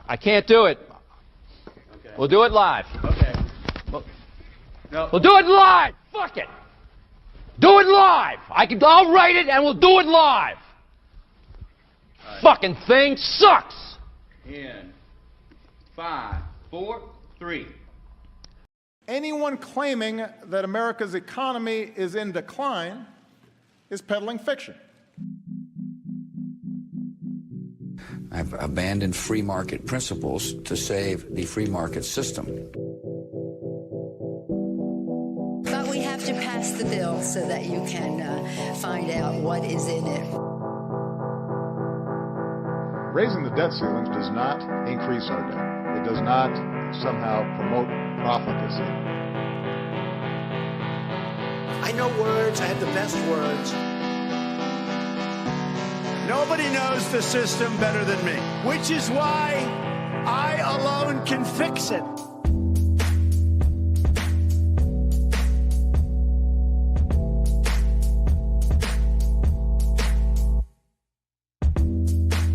I can't do it. Okay. We'll do it live. Okay. No. We'll do it live. Fuck it. Do it live. I'll write it and we'll do it live. Right. Fucking thing sucks. In 5, 4, 3. Anyone claiming that America's economy is in decline is peddling fiction. I've abandoned free market principles to save the free market system. But we have to pass the bill so that you can find out what is in it. Raising the debt ceilings does not increase our debt. It does not somehow promote profligacy. I know words. I have the best words. Nobody knows the system better than me, which is why I alone can fix it.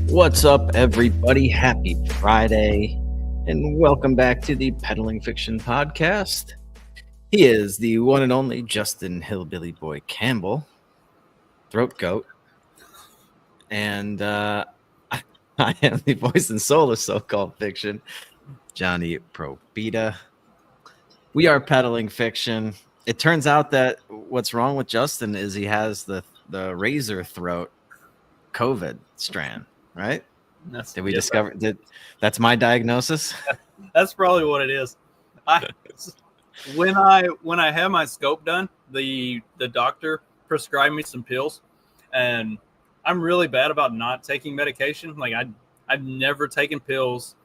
What's up, everybody? Happy Friday, and welcome back to the Peddling Fiction Podcast. He is the one and only Justin Hillbilly Boy Campbell, Throat Goat, and I am the voice and soul of so-called fiction, Johnny Probita. We are Peddling Fiction. It turns out that what's wrong with Justin is he has the razor throat COVID strand. Right? Did we discover that? That's my diagnosis. That's probably what it is. When I had my scope done, the doctor prescribed me some pills, and I'm really bad about not taking medication. Like I've never taken pills,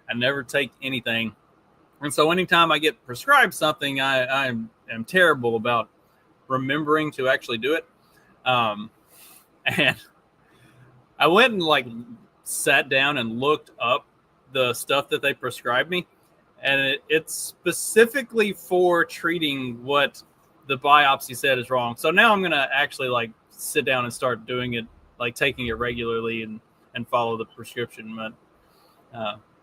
I never take anything, and so anytime I get prescribed something, I am terrible about remembering to actually do it. And I went and sat down and looked up the stuff that they prescribed me, and it's specifically for treating what the biopsy said is wrong. So now I'm gonna actually sit down and start doing it, taking it regularly and follow the prescription. But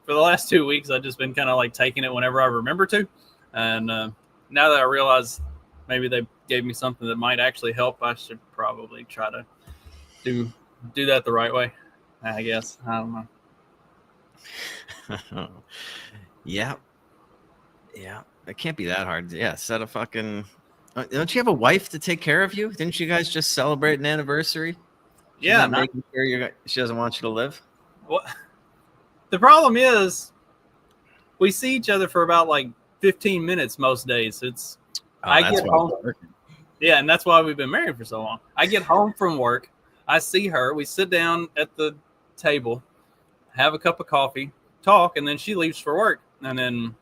for the last 2 weeks, I've just been kind of taking it whenever I remember to, and now that I realize maybe they gave me something that might actually help, I should probably try to do that the right way, I guess. I don't know. Yeah. It can't be that hard. Yeah, set a fucking... don't you have a wife to take care of you? Didn't you guys just celebrate an anniversary? She's not making sure she doesn't want you to live? Well, the problem is we see each other for about 15 minutes most days. I get home. Yeah, and that's why we've been married for so long. I get home from work, I see her, we sit down at the table, have a cup of coffee, talk, and then she leaves for work. And then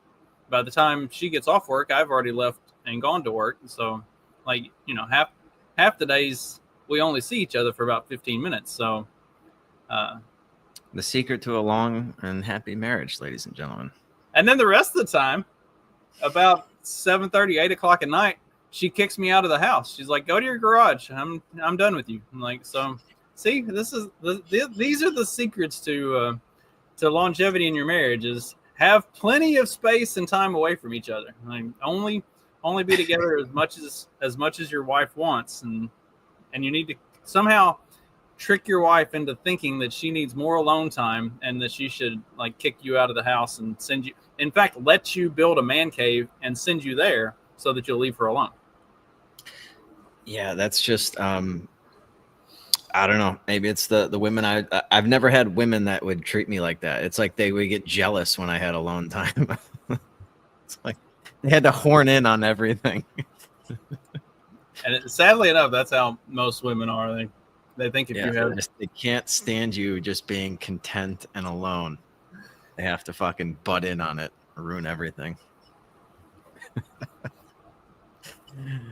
by the time she gets off work, I've already left and gone to work. So half the days we only see each other for about 15 minutes. So the secret to a long and happy marriage, ladies and gentlemen. And then the rest of the time, about 7:30, 8 o'clock at night, she kicks me out of the house. She's like, "Go to your garage. I'm done with you." I'm like, so see, these are the secrets to longevity in your marriage: is have plenty of space and time away from each other. Only be together as much as your wife wants, and you need to somehow trick your wife into thinking that she needs more alone time and that she should kick you out of the house and send you. In fact, let you build a man cave and send you there so that you'll leave her alone. Yeah, that's just I don't know. Maybe it's the women. I've never had women that would treat me like that. It's like they would get jealous when I had alone time. It's like they had to horn in on everything. And sadly enough, that's how most women are. They think if you have, they can't stand you just being content and alone. They have to fucking butt in on it or ruin everything.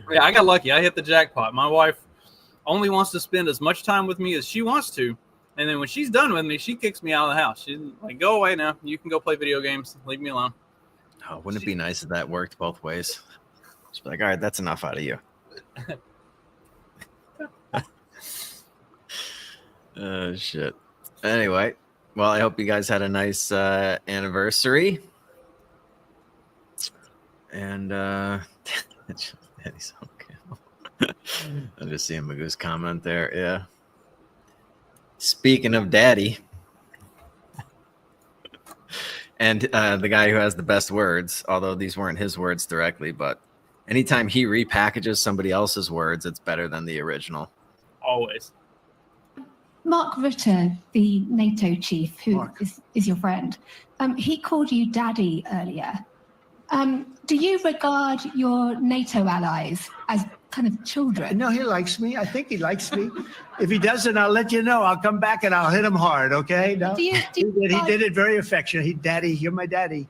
Yeah, I got lucky. I hit the jackpot. My wife only wants to spend as much time with me as she wants to. And then when she's done with me, she kicks me out of the house. She's like, "Go away now. You can go play video games. Leave me alone." Oh, wouldn't it be nice if that worked both ways? Just be like, all right, that's enough out of you. Shit. Anyway, Well, I hope you guys had a nice anniversary. And Daddy's okay. I'm just seeing Magoo's comment there. Yeah. Speaking of Daddy, and the guy who has the best words, although these weren't his words directly, but anytime he repackages somebody else's words, it's better than the original. Always. Mark Rutte, the NATO chief, who is your friend, he called you daddy earlier. Do you regard your NATO allies as kind of children? No, he likes me. I think he likes me. If he doesn't, I'll let you know. I'll come back and I'll hit him hard, okay? No, he did it very affectionate. Daddy, you're my daddy.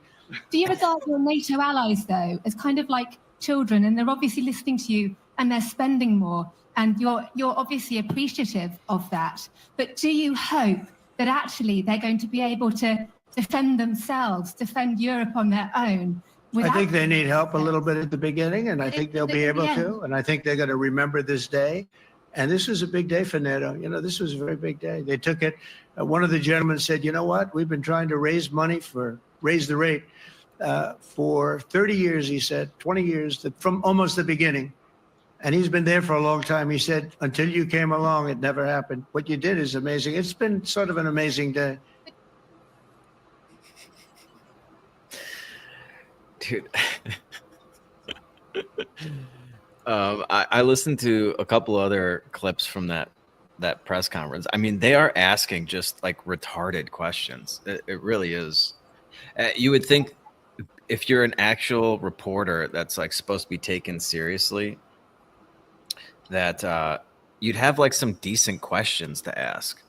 Do you regard your NATO allies, though, as kind of like children, and they're obviously listening to you and they're spending more, and you're obviously appreciative of that, but do you hope that actually they're going to be able to defend themselves, defend Europe on their own? I think they need help a little bit at the beginning, and I think they'll be able to, and I think they're going to remember this day. And this was a big day for NATO. You know, this was a very big day. They took it. One of the gentlemen said, you know what? We've been trying to raise money raise the rate for 30 years, he said, 20 years, from almost the beginning. And he's been there for a long time. He said, until you came along, it never happened. What you did is amazing. It's been sort of an amazing day. Dude. I listened to a couple other clips from that press conference. I mean, they are asking just like retarded questions. It really is. You would think if you're an actual reporter that's like supposed to be taken seriously, that you'd have like some decent questions to ask.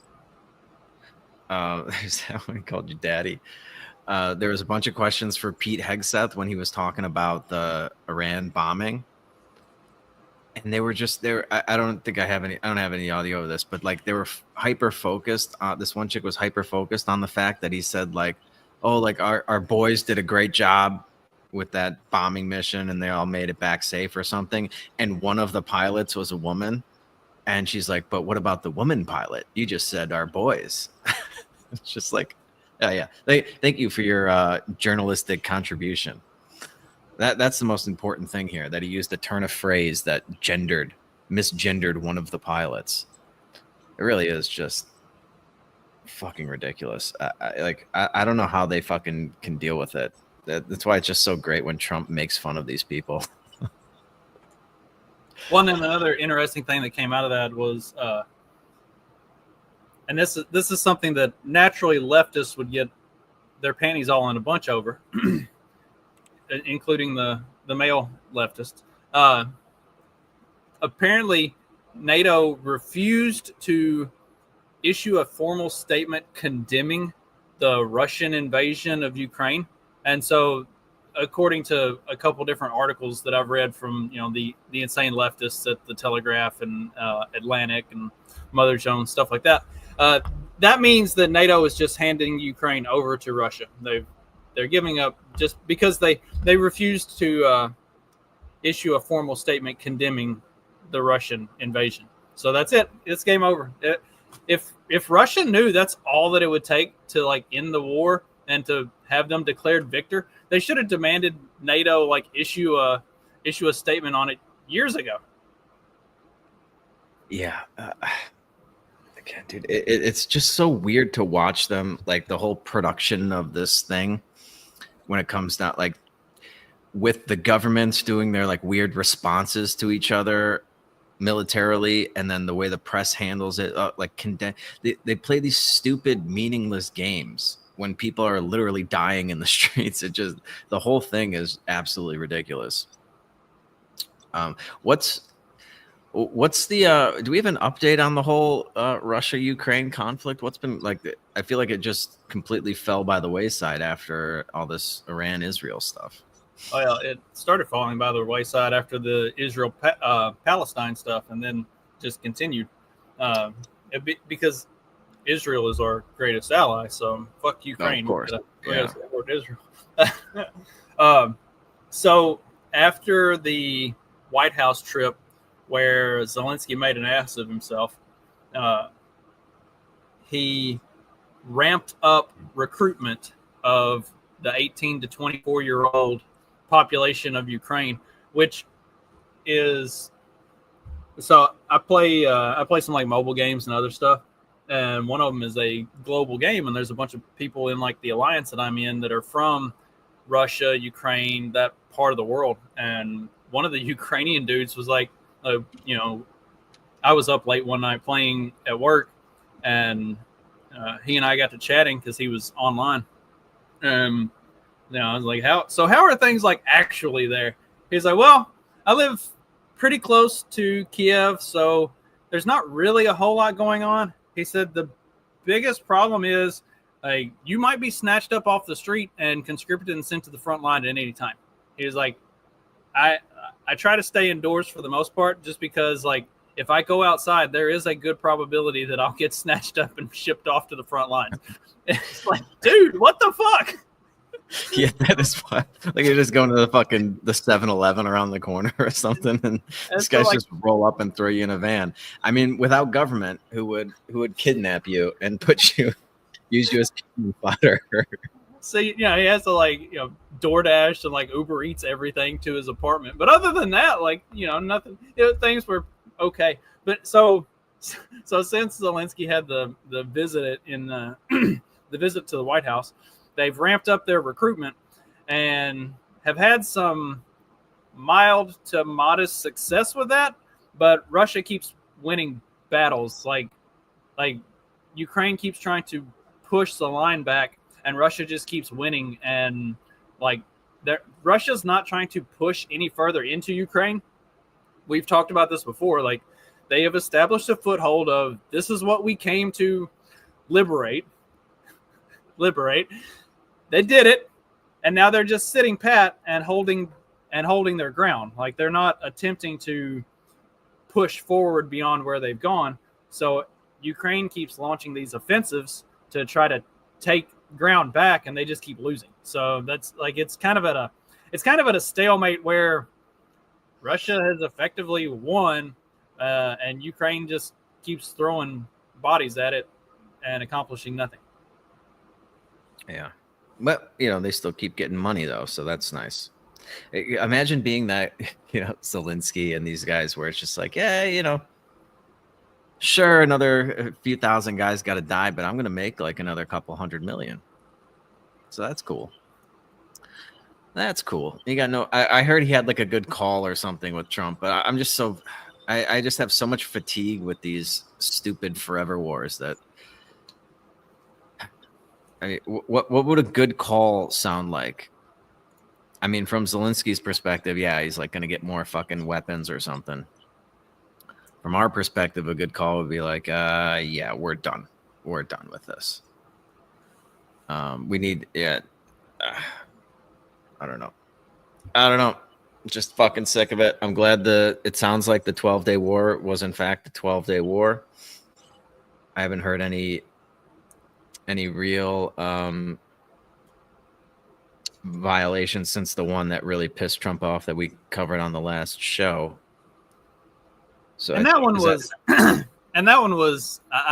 There's that one, he called you daddy. There was a bunch of questions for Pete Hegseth when he was talking about the Iran bombing. And they were just there. I don't have any audio of this, but like they were hyper focused. This one chick was hyper focused on the fact that he said like, oh, like our boys did a great job with that bombing mission and they all made it back safe or something. And one of the pilots was a woman. And she's like, but what about the woman pilot? You just said our boys. It's just like, yeah. Thank you for your journalistic contribution. That's the most important thing here, that he used a turn of phrase that misgendered one of the pilots. It really is just fucking ridiculous. I don't know how they fucking can deal with it. That's why it's just so great when Trump makes fun of these people. One and another interesting thing that came out of that was, and this is something that naturally leftists would get their panties all in a bunch over, including the male leftist. Apparently, NATO refused to issue a formal statement condemning the Russian invasion of Ukraine. And so, according to a couple different articles that I've read from, the insane leftists at the Telegraph and Atlantic and Mother Jones, stuff like that, that means that NATO is just handing Ukraine over to Russia. They're giving up just because they refused to issue a formal statement condemning the Russian invasion. So that's it. It's game over. If Russia knew that's all that it would take to like end the war and to have them declared victor, they should have demanded NATO like issue a statement on it years ago. Yeah. Again, dude, it's just so weird to watch them, like the whole production of this thing when it comes down, like with the governments doing their like weird responses to each other militarily, and then the way the press handles it, they play these stupid, meaningless games when people are literally dying in the streets. It just, the whole thing is absolutely ridiculous. What's the do we have an update on the whole Russia-Ukraine conflict? What's been like? I feel like it just completely fell by the wayside after all this Iran-Israel stuff. Well, it started falling by the wayside after the Israel-Palestine stuff, and then just continued because Israel is our greatest ally. So fuck Ukraine. Oh, of course. Israel. So after the White House trip, where Zelensky made an ass of himself, he ramped up recruitment of the 18 to 24-year-old population of Ukraine, which is, so I play some like mobile games and other stuff, and one of them is a global game, and there's a bunch of people in like the alliance that I'm in that are from Russia, Ukraine, that part of the world. And one of the Ukrainian dudes was like, you know, I was up late one night playing at work, and he and I got to chatting because he was online. You know, I was like, how are things like actually there? He's like, well, I live pretty close to Kiev, so there's not really a whole lot going on. He said the biggest problem is you might be snatched up off the street and conscripted and sent to the front line at any time. He was like, I try to stay indoors for the most part, just because like if I go outside, there is a good probability that I'll get snatched up and shipped off to the front lines. It's like, dude, what the fuck? Yeah, that is what. Like you're just going to the 7-Eleven around the corner or something, and this guy's just roll up and throw you in a van. I mean, without government, who would kidnap you and use you as cannon fodder? So you know, he has to like, you know, DoorDash and like Uber Eats everything to his apartment. But other than that, like, you know, nothing. You know, things were okay. But so since Zelensky had the visit in the visit to the White House, they've ramped up their recruitment and have had some mild to modest success with that. But Russia keeps winning battles. Like Ukraine keeps trying to push the line back, and Russia just keeps winning. And like Russia's not trying to push any further into Ukraine. We've talked about this before. Like they have established a foothold of this is what we came to liberate. They did it, and now they're just sitting pat and holding their ground. Like they're not attempting to push forward beyond where they've gone. So Ukraine keeps launching these offensives to try to take ground back, and they just keep losing. So that's like it's kind of at a stalemate where Russia has effectively won, and Ukraine just keeps throwing bodies at it and accomplishing nothing. Yeah. But, you know, they still keep getting money, though, so that's nice. Imagine being that, you know, Zelensky and these guys where it's just like, yeah, you know, sure, another few thousand guys got to die, but I'm going to make like another couple $100 million. So that's cool. That's cool. You got no, I heard he had like a good call or something with Trump, but I'm just so, I just have so much fatigue with these stupid forever wars that, I mean, what would a good call sound like? I mean, from Zelensky's perspective, yeah, he's like going to get more fucking weapons or something. From our perspective, a good call would be like, yeah, we're done. We're done with this. We need, yeah, I don't know. Just fucking sick of it. I'm glad it sounds like the 12-day war was in fact a 12-day war. I haven't heard any real violations since the one that really pissed Trump off that we covered on the last show. So and that one was I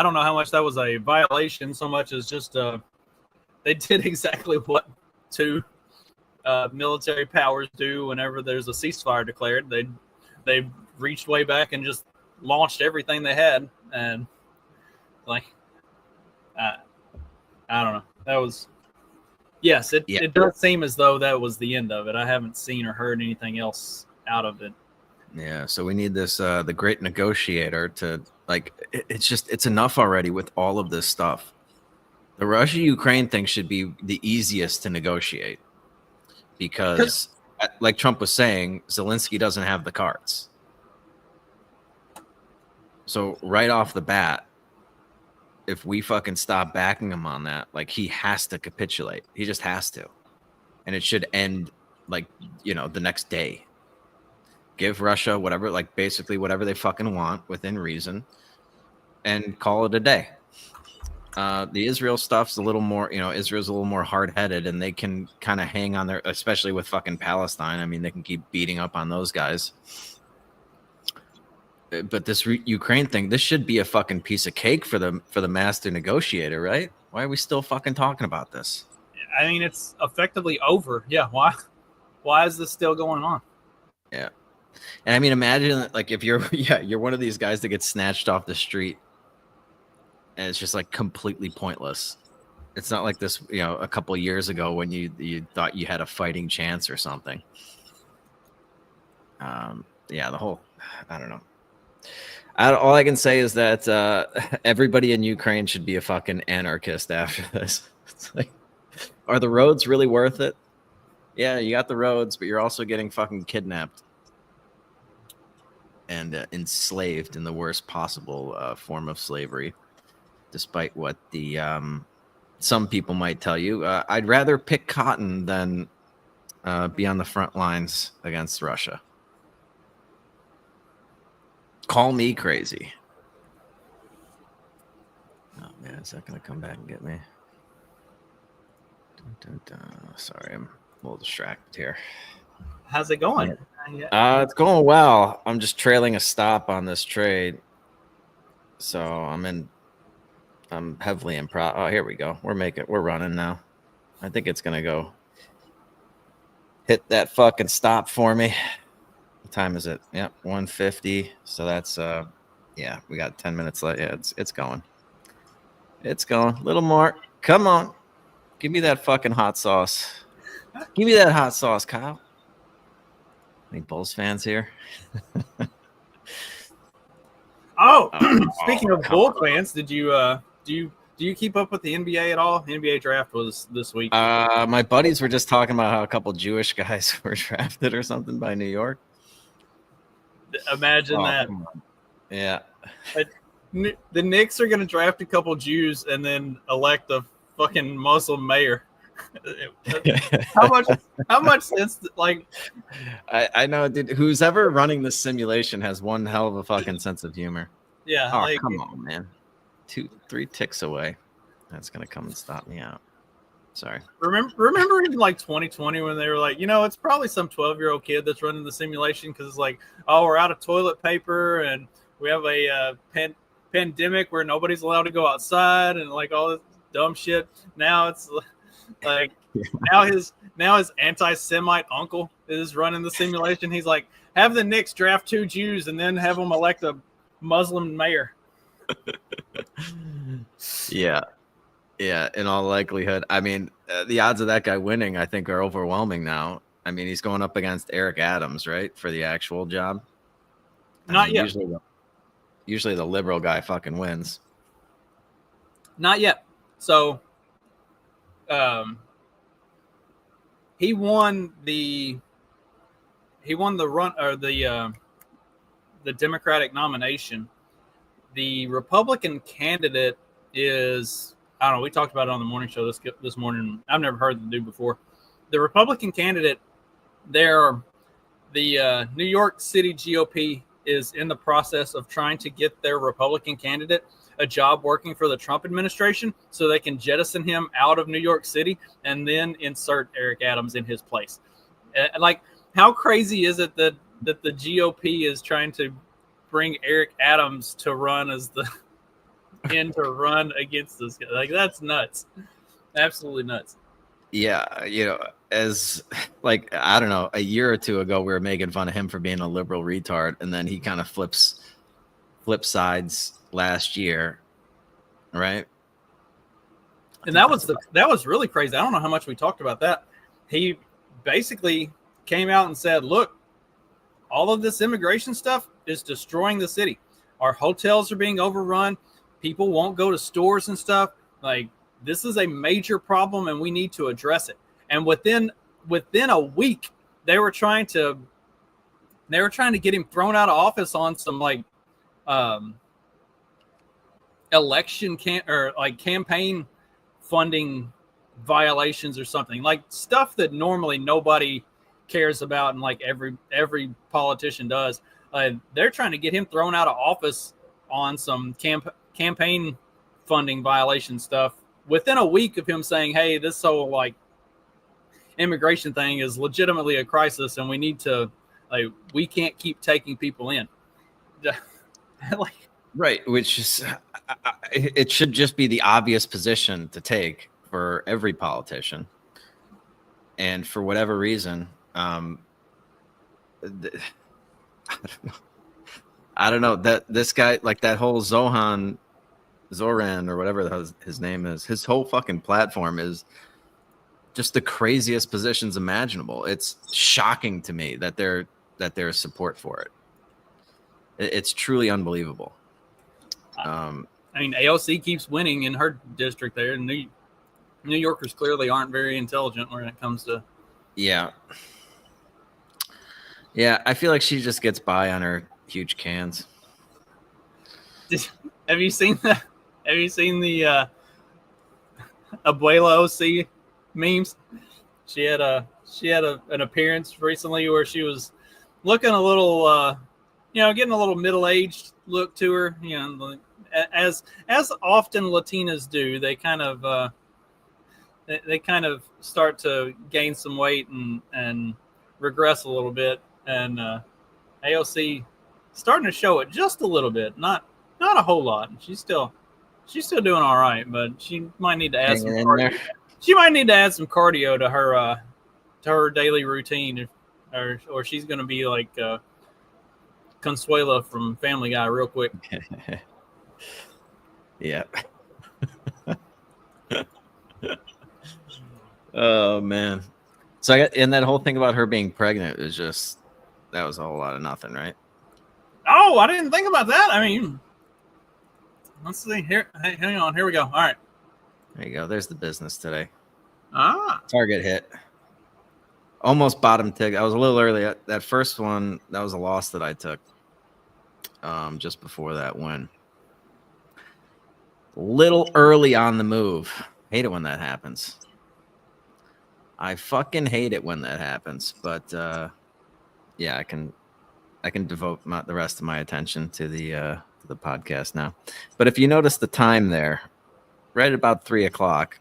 don't know how much that was a violation so much as just they did exactly what two military powers do whenever there's a ceasefire declared. They reached way back and just launched everything they had, and like I don't know. That was, yes, it does seem as though that was the end of it. I haven't seen or heard anything else out of it. Yeah, so we need this the great negotiator to like it's enough already with all of this stuff. The Russia-Ukraine thing should be the easiest to negotiate because like Trump was saying, Zelensky doesn't have the cards. So right off the bat, if we fucking stop backing him on that, like he has to capitulate. He just has to. And it should end like, you know, the next day. Give Russia whatever, like basically whatever they fucking want within reason and call it a day. The Israel stuff's a little more, you know, Israel's a little more hard-headed and they can kind of hang on there, especially with fucking Palestine. I mean, they can keep beating up on those guys. But this Ukraine thing, this should be a fucking piece of cake for the master negotiator, right? Why are we still fucking talking about this? I mean, it's effectively over. Yeah. Why is this still going on? Yeah. And I mean, imagine like if you're you're one of these guys that gets snatched off the street and it's just like completely pointless. It's not like this, a couple of years ago when you thought you had a fighting chance or something. The whole, I don't know. All I can say is that everybody in Ukraine should be a fucking anarchist after this. It's like, are the roads really worth it? Yeah, you got the roads, but you're also getting fucking kidnapped and enslaved in the worst possible form of slavery, despite what the some people might tell you. I'd rather pick cotton than be on the front lines against Russia. Call me crazy. Oh man, is that gonna come back and get me? Dun, dun, dun. Sorry, I'm a little distracted here. How's it going? It's going well. I'm just trailing a stop on this trade, so I'm heavily in pro. Oh, here we go. We're running now. I think it's gonna go hit that fucking stop for me. What time is it? Yep, 1:50. So that's we got 10 minutes left. Yeah, it's going. It's going. A little more. Come on. Give me that fucking hot sauce. Give me that hot sauce, Kyle. Any Bulls fans here? Speaking of Bull fans, did you do you keep up with the NBA at all? The NBA draft was this week. My buddies were just talking about how a couple Jewish guys were drafted or something by New York. Imagine that. Yeah. The Knicks are going to draft a couple Jews and then elect a fucking Muslim mayor. How much sense? Like, I know, dude. Who's ever running this simulation has one hell of a fucking sense of humor. Yeah. Oh, come on, man. 2-3 ticks away. That's gonna come and stop me out. Sorry. Remember in like 2020 when they were like, it's probably some 12-year-old kid that's running the simulation because it's like, oh, we're out of toilet paper and we have a pandemic where nobody's allowed to go outside and like all this dumb shit. Now it's like now his anti-Semite uncle is running the simulation. He's like, have the Knicks draft 2 Jews and then have them elect a Muslim mayor. Yeah, in all likelihood. I mean, the odds of that guy winning, I think, are overwhelming now. I mean, he's going up against Eric Adams, right, for the actual job. Not yet. Usually the liberal guy fucking wins. Not yet. So, he won the run or the Democratic nomination. The Republican candidate is, I don't know, we talked about it on the morning show this morning. I've never heard the dude before. The Republican candidate there, the New York City GOP is in the process of trying to get their Republican candidate a job working for the Trump administration so they can jettison him out of New York City and then insert Eric Adams in his place. Like, how crazy is it that the GOP is trying to bring Eric Adams to run as to run against this guy? Like, that's nuts. Absolutely nuts. Yeah, as like, I don't know, a year or two ago we were making fun of him for being a liberal retard, and then he kind of flip sides last year, right? And that was really crazy. I don't know how much we talked about that. He basically came out and said, look, all of this immigration stuff is destroying the city. Our hotels are being overrun. People won't go to stores and stuff. Like, this is a major problem and we need to address it. And within a week, they were trying to get him thrown out of office on some like campaign funding violations or something, like stuff that normally nobody cares about and like every politician does. They're trying to get him thrown out of office on some campaign funding violation stuff within a week of him saying, hey, this whole like immigration thing is legitimately a crisis and we need to, like, we can't keep taking people in. Like, Right, which is it should just be the obvious position to take for every politician. And for whatever reason, I don't know that this guy, like that whole Zoran or whatever the hell his name is, his whole fucking platform is just the craziest positions imaginable. It's shocking to me that there's support for it. It's truly unbelievable. I mean, AOC keeps winning in her district there, and New Yorkers clearly aren't very intelligent when it comes to. Yeah, I feel like she just gets by on her huge cans. Have you seen the Abuela OC memes? She had an appearance recently where she was looking a little, getting a little middle-aged look to her. As often Latinas do, they kind of start to gain some weight and regress a little bit. And AOC starting to show it just a little bit, not a whole lot. She's still doing all right, but she might need to add some cardio. She might need to add some cardio to her daily routine, or she's going to be like Consuela from Family Guy real quick. Yeah. Oh man. So and that whole thing about her being pregnant is just, that was a whole lot of nothing, right? Oh, I didn't think about that. I mean, let's see here. Hey, hang on. Here we go. All right. There you go. There's the business today. Target hit. Almost bottom tick. I was a little early. That first one, that was a loss that I took just before that win. Little early on the move. Hate it when that happens. I fucking hate it when that happens. But yeah, I can devote the rest of my attention to the podcast now. But if you notice the time there, right at about 3 o'clock,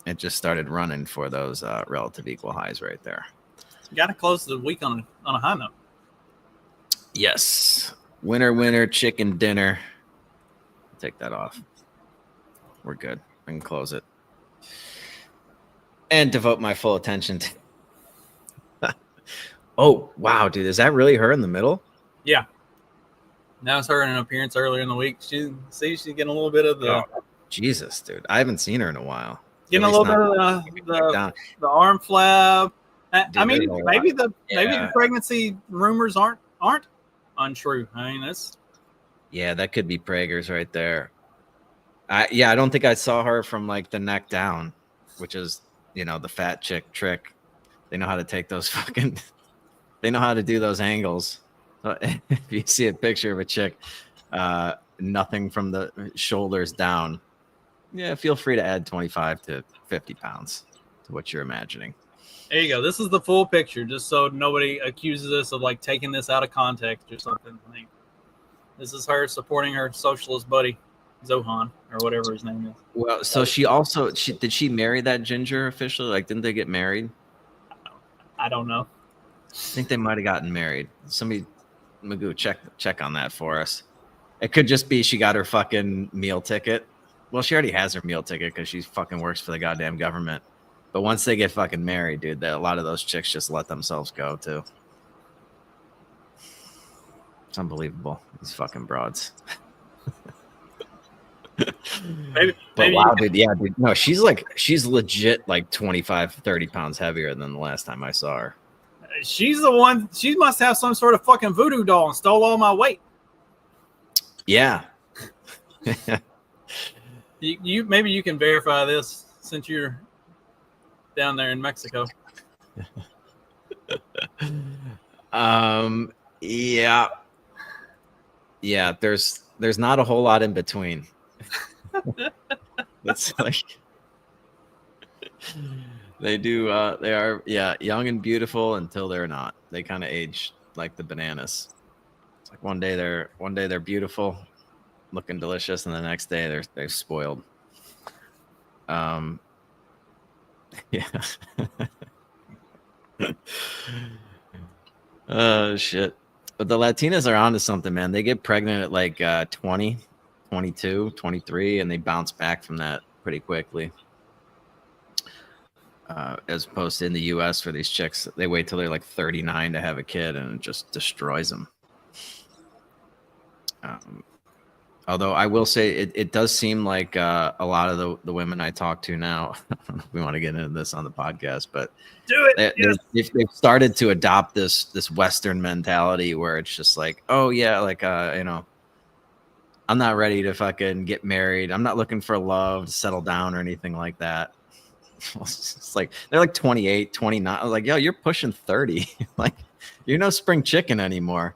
it just started running for those relative equal highs right there. You got to close the week on a high note. Yes. Winner, chicken dinner. Take that off. We're good. I can close it. And devote my full attention to... Oh, wow, dude. Is that really her in the middle? Yeah. That was her in an appearance earlier in the week. She's getting a little bit of the... Oh, Jesus, dude. I haven't seen her in a while. Getting a little bit of the arm flab. I mean, maybe the pregnancy rumors aren't untrue. I mean, that's... Yeah, that could be Prager's right there. I don't think I saw her from like the neck down, which is, the fat chick trick. They know how to take those fucking... They know how to do those angles. So if you see a picture of a chick, nothing from the shoulders down, yeah, feel free to add 25 to 50 pounds to what you're imagining. There you go. This is the full picture, just so nobody accuses us of like taking this out of context or something. Like, this is her supporting her socialist buddy, Zohan, or whatever his name is. Well, so did she marry that ginger officially? Like, didn't they get married? I don't know. I think they might have gotten married. Somebody, Magoo, check on that for us. It could just be she got her fucking meal ticket. Well, she already has her meal ticket because she fucking works for the goddamn government. But once they get fucking married, dude, a lot of those chicks just let themselves go too. It's unbelievable. These fucking broads. maybe wow, dude. Yeah, dude. No, she's legit like 25, 30 pounds heavier than the last time I saw her. She's the one. She must have some sort of fucking voodoo doll and stole all my weight. Yeah. Maybe you can verify this since you're down there in Mexico. Yeah. There's not a whole lot in between. It's like they are young and beautiful until they're not. They kind of age like the bananas. It's like one day they're beautiful, looking delicious, and the next day they're spoiled. Yeah. Oh shit. But the Latinas are onto something, man. They get pregnant at like 20, 22, 23, and they bounce back from that pretty quickly. As opposed to in the U.S. for these chicks, they wait till they're like 39 to have a kid, and it just destroys them. Although I will say it does seem like a lot of the women I talk to now, I don't know if we want to get into this on the podcast, but Do it. they've started to adopt this Western mentality where it's just like, oh yeah, like I'm not ready to fucking get married. I'm not looking for love to settle down or anything like that. It's like they're like 28, 29. I was like, yo, you're pushing 30. Like you're no spring chicken anymore.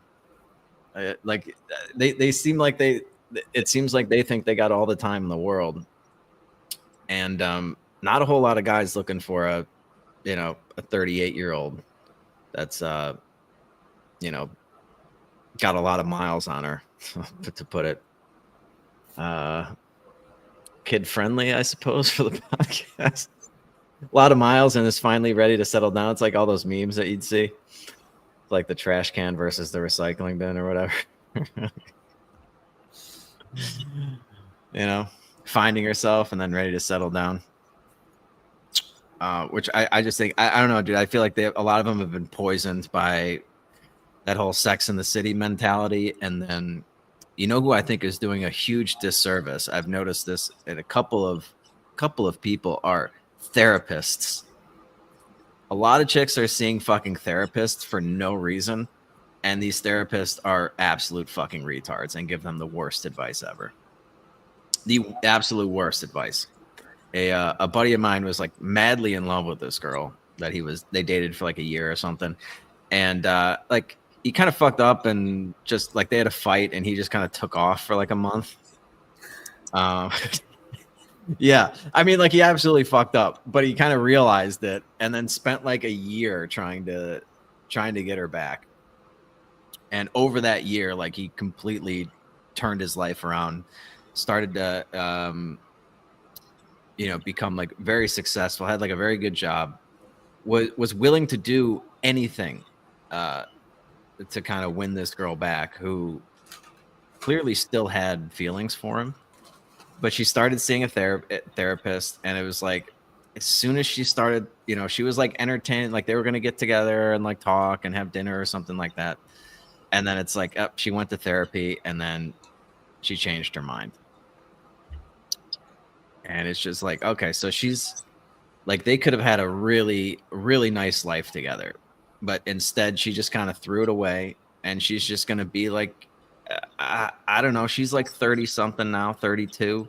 Like they seem like it seems like they think they got all the time in the world, and not a whole lot of guys looking for a 38-year-old that's got a lot of miles on her, to put it kid friendly, I suppose, for the podcast. A lot of miles and is finally ready to settle down. It's like all those memes that you'd see, like the trash can versus the recycling bin or whatever. Finding herself and then ready to settle down. Which I just think, I don't know, dude. I feel like a lot of them have been poisoned by that whole Sex in the City mentality. And then, who I think is doing a huge disservice? I've noticed this in a couple of people are therapists. A lot of chicks are seeing fucking therapists for no reason. And these therapists are absolute fucking retards and give them the worst advice ever. The absolute worst advice. A buddy of mine was like madly in love with this girl that they dated for like a year or something. And like he kind of fucked up and just like they had a fight and he just kind of took off for like a month. Yeah. I mean, like he absolutely fucked up, but he kind of realized it and then spent like a year trying to get her back. And over that year, like he completely turned his life around, started to, become like very successful, had like a very good job, was willing to do anything to kind of win this girl back, who clearly still had feelings for him. But she started seeing a therapist, and it was like, as soon as she started, she was like entertained, like they were going to get together and like talk and have dinner or something like that. And then it's like, she went to therapy and then she changed her mind. And it's just like, okay, so she's like, they could have had a really, really nice life together. But instead, she just kind of threw it away. And she's just going to be like, I don't know. She's like 30 something now, 32.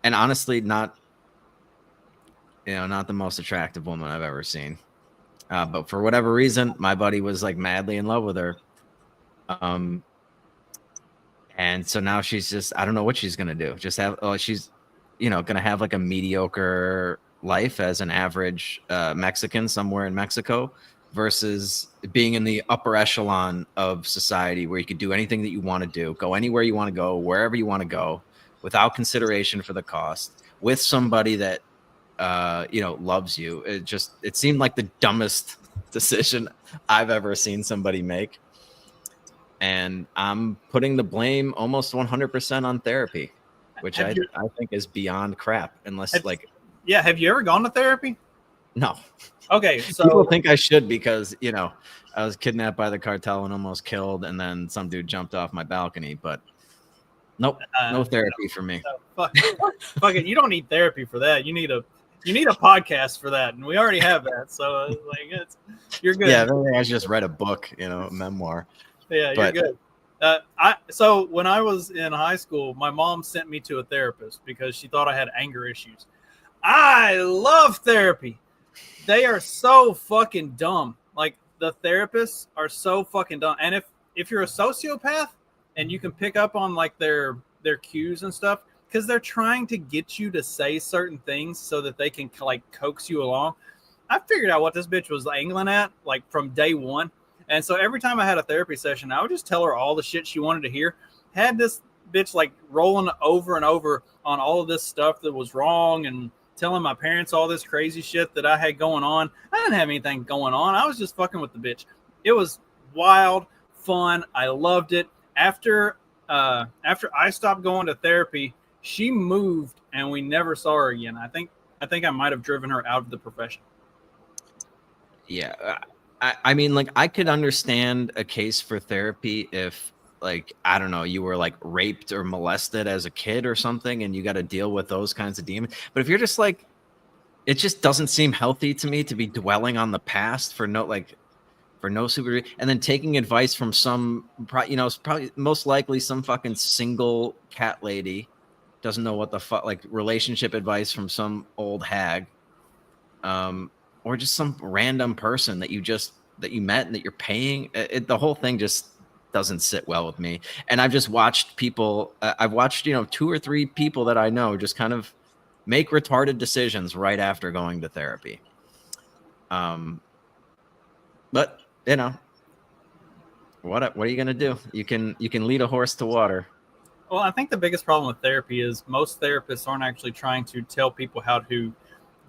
And honestly, not the most attractive woman I've ever seen. But for whatever reason, my buddy was like madly in love with her. And so now she's just, I don't know what she's going to do. She's, going to have like a mediocre life as an average Mexican somewhere in Mexico versus being in the upper echelon of society where you could do anything that you want to do, go anywhere you want to go, wherever you want to go without consideration for the cost with somebody that, loves you. It seemed like the dumbest decision I've ever seen somebody make. And I'm putting the blame almost 100% on therapy, which I think is beyond crap. Have you ever gone to therapy? No. Okay, so people think I should because I was kidnapped by the cartel and almost killed, and then some dude jumped off my balcony. But nope, no therapy for me. Fuck it. You don't need therapy for that. You need a podcast for that, and we already have that. So you're good. Yeah, I just read a book, a memoir. Yeah, you're good. So when I was in high school, my mom sent me to a therapist because she thought I had anger issues. I love therapy. They are so fucking dumb. Like the therapists are so fucking dumb. And if you're a sociopath and you can pick up on like their cues and stuff, because they're trying to get you to say certain things so that they can like coax you along. I figured out what this bitch was angling at like from day one. And so every time I had a therapy session, I would just tell her all the shit she wanted to hear. Had this bitch like rolling over and over on all of this stuff that was wrong and telling my parents all this crazy shit that I had going on. I didn't have anything going on. I was just fucking with the bitch. It was wild, fun. I loved it. After I stopped going to therapy, she moved and we never saw her again. I think I might have driven her out of the profession. Yeah. I mean, like, I could understand a case for therapy if, like, I don't know, you were like raped or molested as a kid or something and you got to deal with those kinds of demons. But if you're just like, it just doesn't seem healthy to me to be dwelling on the past for no super, and then taking advice from some, probably most likely some fucking single cat lady, doesn't know what the fuck, like, relationship advice from some old hag, or just some random person that you met and that you're paying. The whole thing just doesn't sit well with me. And I've just watched people, I've watched 2 or 3 people that I know just kind of make retarded decisions right after going to therapy. But what are you gonna do? You can lead a horse to water. Well, I think the biggest problem with therapy is most therapists aren't actually trying to tell people how to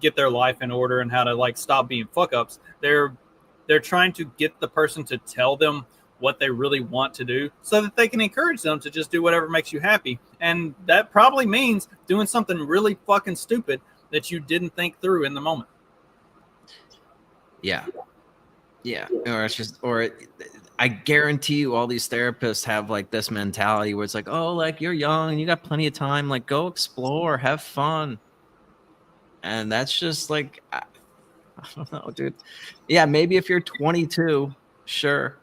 get their life in order and how to, like, stop being fuck ups. They're trying to get the person to tell them what they really want to do so that they can encourage them to just do whatever makes you happy. And that probably means doing something really fucking stupid that you didn't think through in the moment. Yeah. Or I guarantee you all these therapists have like this mentality where it's like, oh, like, you're young and you got plenty of time, like, go explore, have fun. And that's just like, I don't know, dude. Yeah, maybe if you're 22, sure.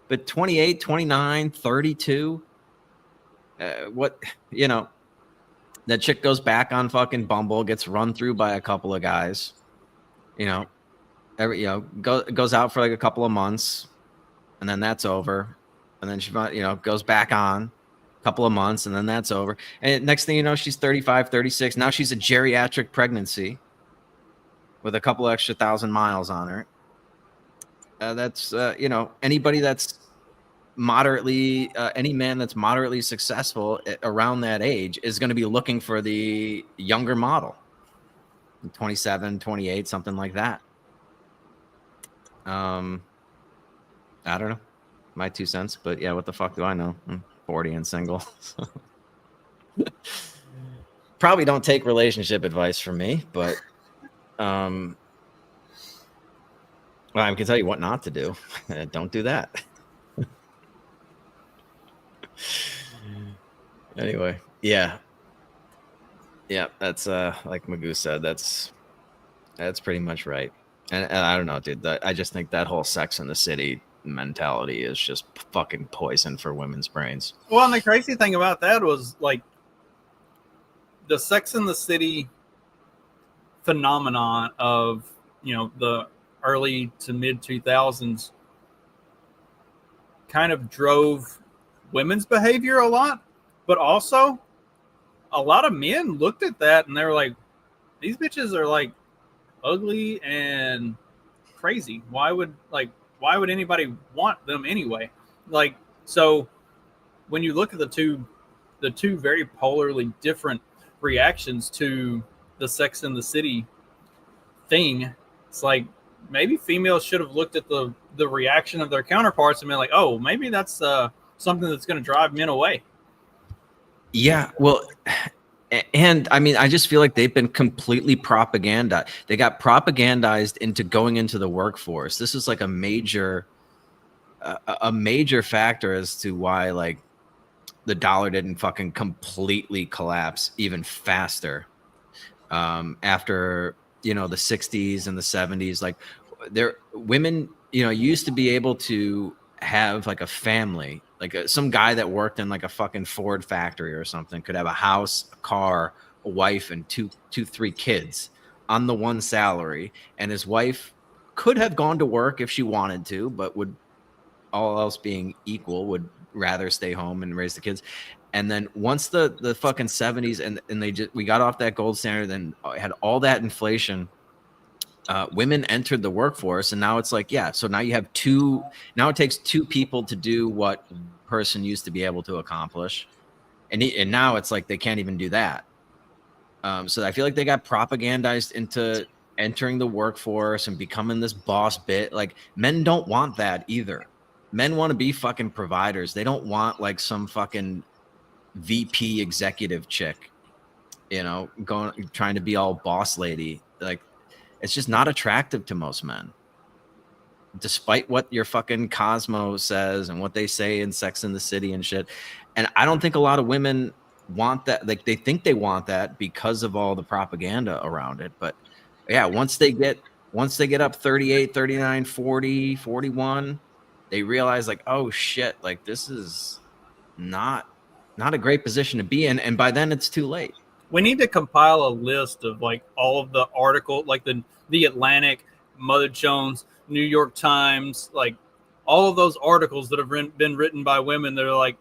But 28, 29, 32, that chick goes back on fucking Bumble, gets run through by a couple of guys, goes out for like a couple of months, and then that's over. And then she, goes back on a couple of months, and then that's over. And next thing you know, she's 35, 36. Now she's a geriatric pregnancy with a couple extra 1,000 miles on her. That's, anybody that's moderately, any man that's moderately successful around that age is going to be looking for the younger model, 27, 28, something like that. I don't know, my 2 cents, but yeah, what the fuck do I know? I'm 40 and single. So. Probably don't take relationship advice from me, but well, I can tell you what not to do. Don't do that. Anyway, yeah, that's like Magoo said, that's pretty much right. And I don't know, dude. I just think that whole Sex in the City mentality is just fucking poison for women's brains. Well, and the crazy thing about that was, like, the Sex in the City phenomenon of, the early to mid 2000s kind of drove women's behavior a lot, but also a lot of men looked at that and they were like, these bitches are like ugly and crazy. Why would anybody want them anyway? Like, so when you look at the two very polarly different reactions to the Sex in the City thing, it's like maybe females should have looked at the reaction of their counterparts and been like, oh, maybe that's something that's going to drive men away. Yeah, well, and I mean, I just feel like they've been completely propagandized. They got propagandized into going into the workforce. This is like a major factor as to why, like, the dollar didn't fucking completely collapse even faster after, the 60s and the 70s. Like, women, used to be able to have like a family, like some guy that worked in like a fucking Ford factory or something could have a house, a car, a wife, and two, 3 kids on the one salary. And his wife could have gone to work if she wanted to, but would, all else being equal, would rather stay home and raise the kids. And then once the fucking 70s and we got off that gold standard and had all that inflation, women entered the workforce, and now it's like, yeah, so now you have now it takes 2 people to do what a person used to be able to accomplish. And now it's like they can't even do that. So I feel like they got propagandized into entering the workforce and becoming this boss bit. Like, men don't want that either. Men want to be fucking providers. They don't want like some fucking VP executive chick, you know, trying to be all boss lady. Like, it's just not attractive to most men. Despite what your fucking Cosmo says and what they say in Sex and the City and shit. And I don't think a lot of women want that. Like, they think they want that because of all the propaganda around it. But yeah, once they get up 38, 39, 40, 41, they realize like, oh shit, like this is not a great position to be in. And by then it's too late. We need to compile a list of like all of the articles, like the Atlantic, Mother Jones, New York Times, like all of those articles that have been written by women that are like,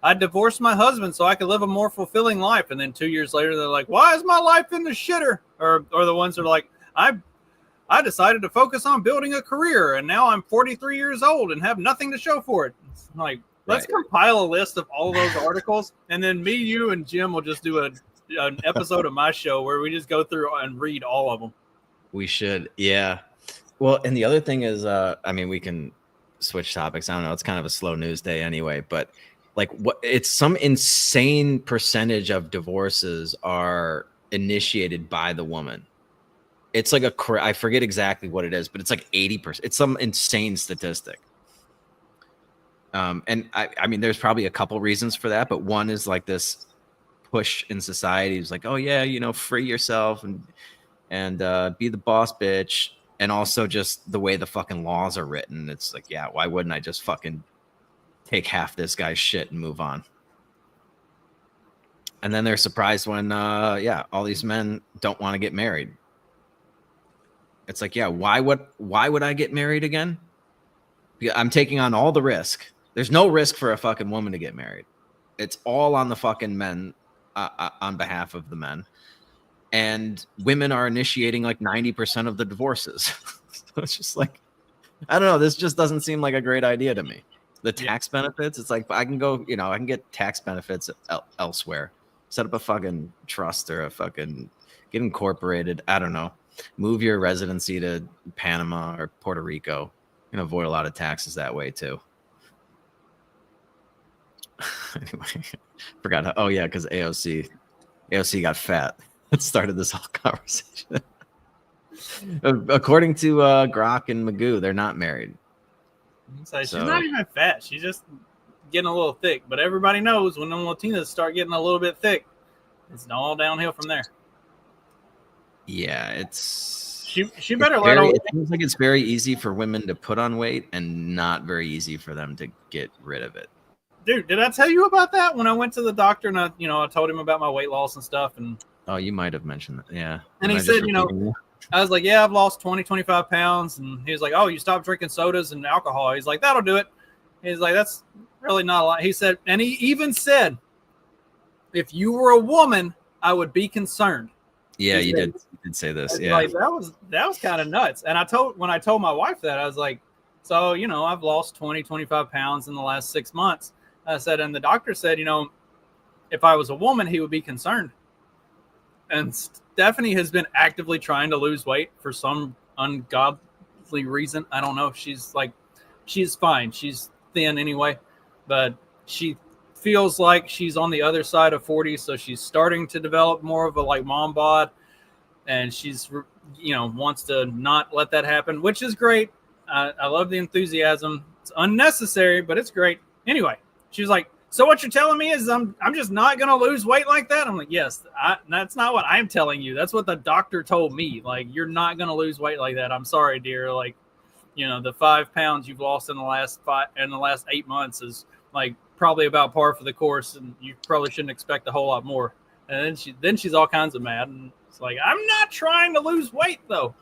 I divorced my husband so I could live a more fulfilling life. And then 2 years later, they're like, why is my life in the shitter? Or the ones that are like, I decided to focus on building a career and now I'm 43 years old and have nothing to show for it. It's like, let's compile a list of all of those articles. And then me, you, and Jim will just do an episode of my show where we just go through and read all of them. We should. Yeah. Well, and the other thing is, I mean, we can switch topics. I don't know. It's kind of a slow news day anyway, but like it's some insane percentage of divorces are initiated by the woman. It's like I forget exactly what it is, but it's like 80%. It's some insane statistic. And I mean, there's probably a couple reasons for that, but one is like this push in society. It's like, oh yeah, you know, free yourself and be the boss bitch. And also just the way the fucking laws are written. It's like, yeah, why wouldn't I just fucking take half this guy's shit and move on? And then they're surprised when, all these men don't want to get married. It's like, yeah, why would I get married again? I'm taking on all the risk. There's no risk for a fucking woman to get married. It's all on the fucking men, on behalf of the men. And women are initiating like 90% of the divorces. So it's just like, I don't know. This just doesn't seem like a great idea to me. The tax benefits, it's like, I can go, you know, I can get tax benefits elsewhere. Set up a fucking trust or a fucking get incorporated. I don't know. Move your residency to Panama or Puerto Rico. You can avoid a lot of taxes that way too. Anyway, forgot how, oh yeah, because AOC got fat. It started this whole conversation. According to Grok and Magoo, they're not married. So she's not even fat. She's just getting a little thick. But everybody knows when them Latinas start getting a little bit thick, it's all downhill from there. Yeah, it's she better let her. It seems like it's very easy for women to put on weight and not very easy for them to get rid of it. Dude, did I tell you about that when I went to the doctor and I told him about my weight loss and stuff? And oh, you might have mentioned that. Yeah. And he said, I was like, yeah, I've lost 20, 25 pounds. And he was like, oh, you stopped drinking sodas and alcohol. He's like, that'll do it. He's like, that's really not a lot. He said, and he even said, if you were a woman, I would be concerned. Yeah, you did say this. Yeah. Like, that was kind of nuts. And when I told my wife that, I was like, so, I've lost 20, 25 pounds in the last 6 months. I said, and the doctor said, if I was a woman, he would be concerned. And Stephanie has been actively trying to lose weight for some ungodly reason. I don't know if she's fine. She's thin anyway, but she feels like she's on the other side of 40. So she's starting to develop more of a like mom bod, and she's, wants to not let that happen, which is great. I love the enthusiasm. It's unnecessary, but it's great. Anyway, she's like, so what you're telling me is I'm just not going to lose weight like that? I'm like, yes, that's not what I'm telling you. That's what the doctor told me. Like, you're not going to lose weight like that. I'm sorry, dear. Like, the 5 pounds you've lost in the last 8 months is like probably about par for the course, and you probably shouldn't expect a whole lot more. And then she's all kinds of mad, and it's like, I'm not trying to lose weight though.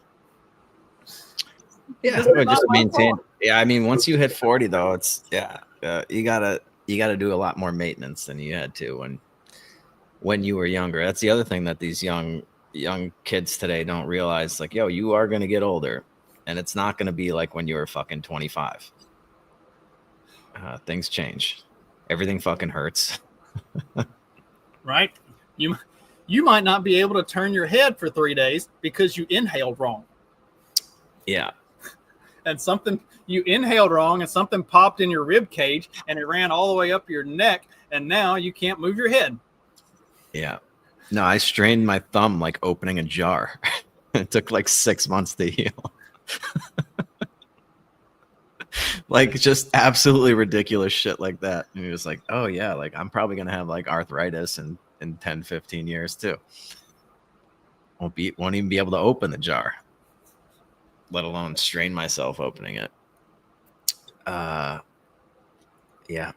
Yeah, just maintain. Yeah, I mean, once you hit 40 though, it's you gotta do a lot more maintenance than you had to when you were younger. That's the other thing that these young kids today don't realize. Like, yo, you are gonna get older, and it's not gonna be like when you were fucking 25. Things change. Everything fucking hurts. Right? You might not be able to turn your head for 3 days because you inhaled wrong. Yeah. and something you inhaled wrong and something popped in your rib cage and it ran all the way up your neck and now you can't move your head. Yeah. No, I strained my thumb like opening a jar. It took like 6 months to heal. Like just absolutely ridiculous shit like that. And he was like, oh yeah, like I'm probably going to have like arthritis in 10, 15 years too. Won't even be able to open the jar, let alone strain myself opening it. Yeah,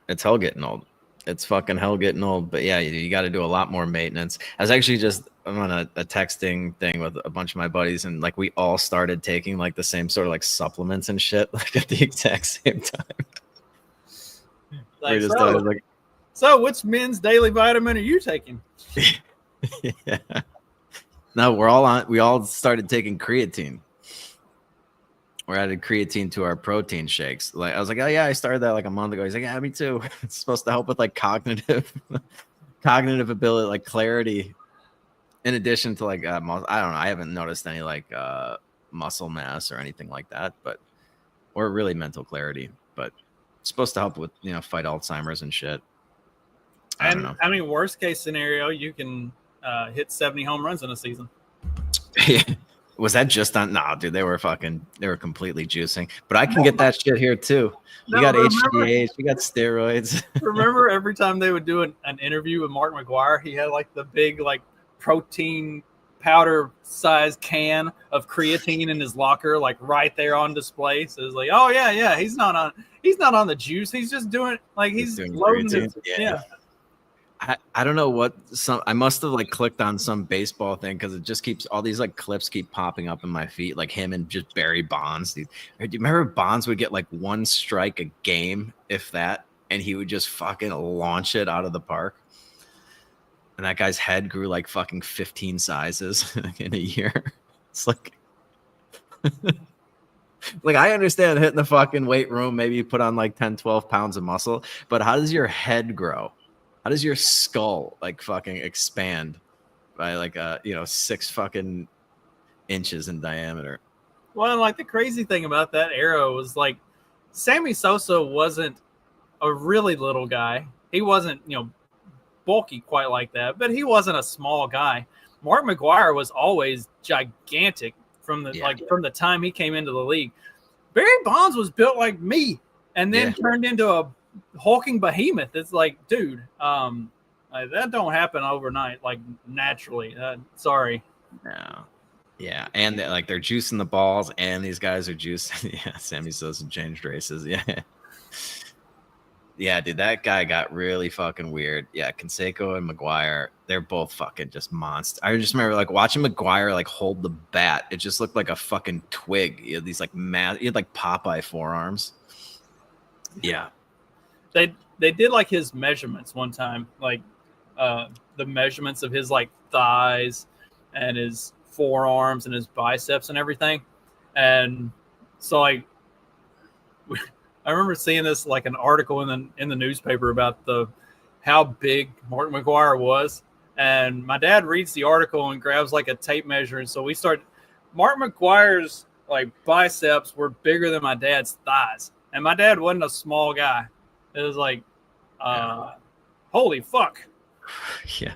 it's hell getting old. It's fucking hell getting old. But yeah, you got to do a lot more maintenance. I was actually I'm on a texting thing with a bunch of my buddies, and like we all started taking like the same sort of like supplements and shit like at the exact same time. Like, so which men's daily vitamin are you taking? Yeah. No, we all started taking creatine. We added creatine to our protein shakes. Like I was like, oh yeah, I started that like a month ago. He's like, yeah, me too. It's supposed to help with like cognitive ability, like clarity. In addition to like, I don't know, I haven't noticed any like muscle mass or anything like that, or really mental clarity. But it's supposed to help with fight Alzheimer's and shit. I don't know. I mean, worst case scenario, you can hit 70 home runs in a season. Was that just on? No, dude, they were completely juicing. But I can get that shit here too. We got HGH, we got steroids. Remember every time they would do an interview with Mark McGwire, he had like the big like protein powder size can of creatine in his locker, like right there on display. So it's like, oh yeah, he's not on the juice. He's just doing like he's loading it. Yeah. I don't know what I must have like clicked on some baseball thing because it just keeps all these like clips keep popping up in my feed, like him and just Barry Bonds. Dude. Do you remember Bonds would get like one strike a game, if that, and he would just fucking launch it out of the park? And that guy's head grew like fucking 15 sizes in a year. It's like, like I understand hitting the fucking weight room, maybe you put on like 10, 12 pounds of muscle, but how does your head grow? How does your skull like fucking expand by like 6 fucking inches in diameter? Well, like the crazy thing about that era was like Sammy Sosa wasn't a really little guy. He wasn't, bulky quite like that, but he wasn't a small guy. Mark McGwire was always gigantic from the time he came into the league. Barry Bonds was built like me and then turned into a hulking behemoth. It's like, dude, that don't happen overnight, like naturally. Sorry. No. Yeah, and like they're juicing the balls, and these guys are juicing. Yeah, Sammy Sosa changed races. Yeah. Yeah, dude, that guy got really fucking weird. Yeah, Canseco and McGwire, they're both fucking just monsters. I just remember like watching McGwire like hold the bat. It just looked like a fucking twig. He had these like he had like Popeye forearms. Yeah. They did like his measurements one time, like the measurements of his like thighs and his forearms and his biceps and everything. And so like I remember seeing this like an article in the newspaper about how big Mark McGwire was. And my dad reads the article and grabs like a tape measure. And so Mark McGwire's like biceps were bigger than my dad's thighs. And my dad wasn't a small guy. It was like, holy fuck. Yeah.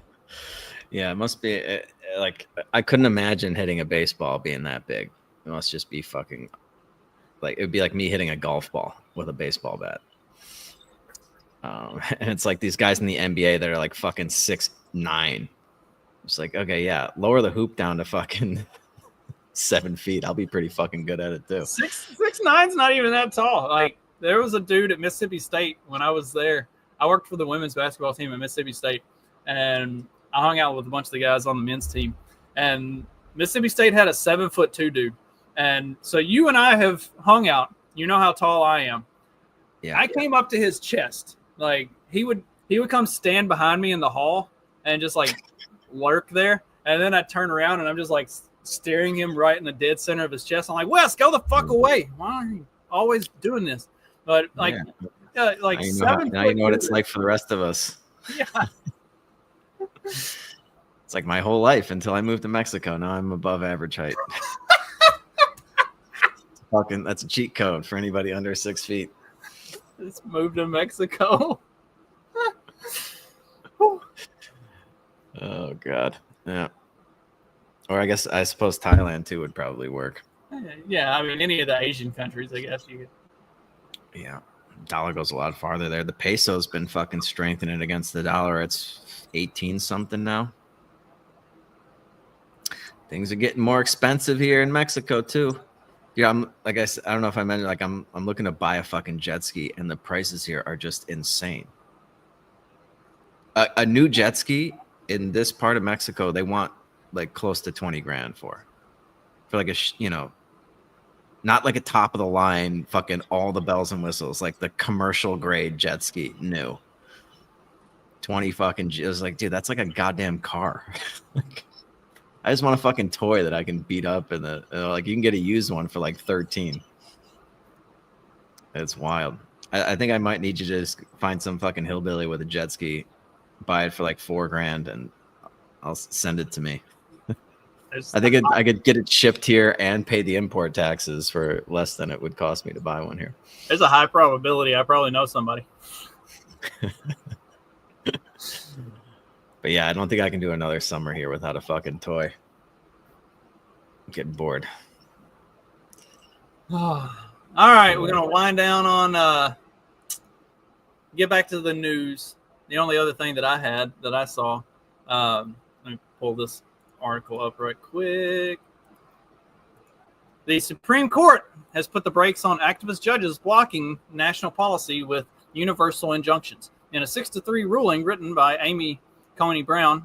Yeah, it must be like I couldn't imagine hitting a baseball being that big. It must just be fucking like it would be like me hitting a golf ball with a baseball bat. And it's like these guys in the NBA that are like fucking 6'9". It's like, okay, yeah, lower the hoop down to fucking 7 feet. I'll be pretty fucking good at it too. 6'9's not even that tall. Like there was a dude at Mississippi State when I was there. I worked for the women's basketball team at Mississippi State, and I hung out with a bunch of the guys on the men's team. And Mississippi State had a 7'2" dude. And so you and I have hung out. You know how tall I am. Yeah. I came up to his chest. Like he would come stand behind me in the hall and just like lurk there. And then I turn around and I'm just like staring him right in the dead center of his chest. I'm like, Wes, go the fuck away. Why are you always doing this? But like, like now you know what it's like for the rest of us. Yeah. It's like my whole life until I moved to Mexico. Now I'm above average height. That's a cheat code for anybody under 6 feet. It's moved to Mexico. Oh God. Yeah. Or I suppose Thailand too would probably work. Yeah, I mean any of the Asian countries, I guess you could. Yeah. Dollar goes a lot farther there. The peso's been fucking strengthening against the dollar. It's 18 something now. Things are getting more expensive here in Mexico too. Yeah, I don't know if I mentioned, like I'm looking to buy a fucking jet ski, and the prices here are just insane. A new jet ski in this part of Mexico, they want like close to 20 grand for like not like a top of the line, fucking all the bells and whistles, like the commercial grade jet ski, new. 20 fucking, it was like, dude, that's like a goddamn car. I just want a fucking toy that I can beat up, and like you can get a used one for like 13. It's wild. I think I might need you to just find some fucking hillbilly with a jet ski, buy it for like $4 grand, and I'll send it to me. I think I could get it shipped here and pay the import taxes for less than it would cost me to buy one here. There's a high probability I probably know somebody. But yeah, I don't think I can do another summer here without a fucking toy. I'm getting bored. All right, we're gonna wind down on get back to the news. The only other thing that I saw, let me pull this article up right quick. The Supreme Court has put the brakes on activist judges blocking national policy with universal injunctions. In a 6-3 ruling written by Amy Coney Barrett,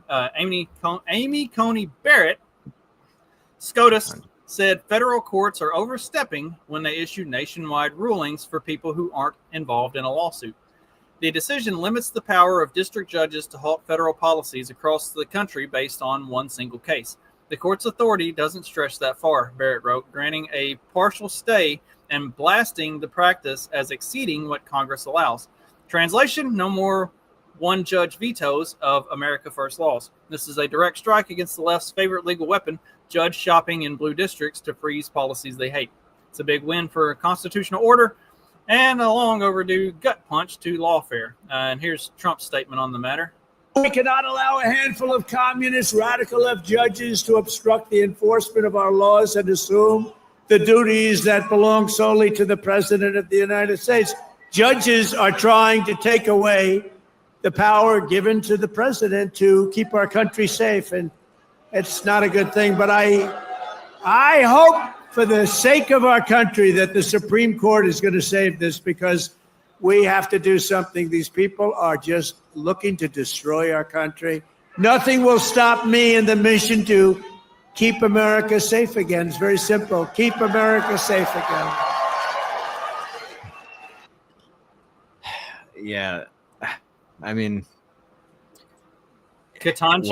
SCOTUS said federal courts are overstepping when they issue nationwide rulings for people who aren't involved in a lawsuit. The decision limits the power of district judges to halt federal policies across the country based on one single case. The court's authority doesn't stretch that far, Barrett wrote, granting a partial stay and blasting the practice as exceeding what Congress allows. Translation, no more one-judge vetoes of America First laws. This is a direct strike against the left's favorite legal weapon, judge shopping in blue districts to freeze policies they hate. It's a big win for constitutional order and a long overdue gut punch to lawfare. And here's Trump's statement on the matter. We cannot allow a handful of communist radical left judges to obstruct the enforcement of our laws and assume the duties that belong solely to the President of the United States. Judges are trying to take away the power given to the president to keep our country safe, and it's not a good thing. But I hope, for the sake of our country, that the Supreme Court is going to save this, because we have to do something. These people are just looking to destroy our country. Nothing will stop me in the mission to keep America safe again. It's very simple. Keep America safe again. Yeah. I mean, Ketanji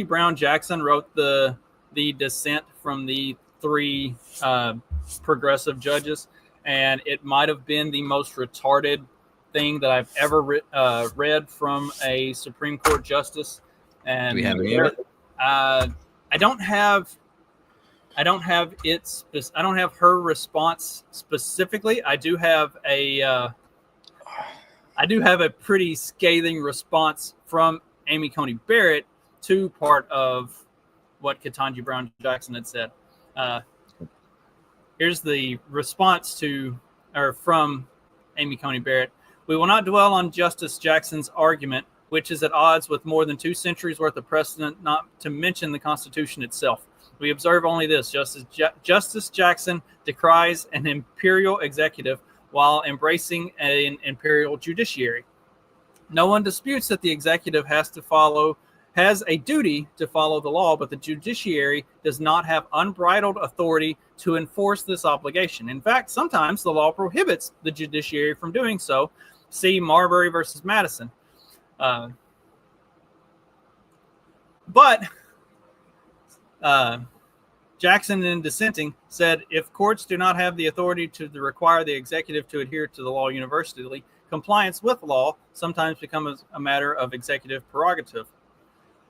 Brown Jackson wrote the dissent from the three progressive judges, and it might have been the most retarded thing that I've ever read from a Supreme Court justice. And do we have it here? I don't have her response specifically. I do have a pretty scathing response from Amy Coney Barrett to part of what Ketanji Brown Jackson had said. Here's the response from Amy Coney Barrett. We will not dwell on Justice Jackson's argument, which is at odds with more than 2 centuries worth of precedent, not to mention the Constitution itself. We observe only this: Justice Jackson decries an imperial executive while embracing an imperial judiciary. No one disputes that the executive has a duty to follow the law, but the judiciary does not have unbridled authority to enforce this obligation. In fact, sometimes the law prohibits the judiciary from doing so. See Marbury versus Madison. But Jackson, in dissenting, said if courts do not have the authority to require the executive to adhere to the law universally, compliance with law sometimes becomes a matter of executive prerogative.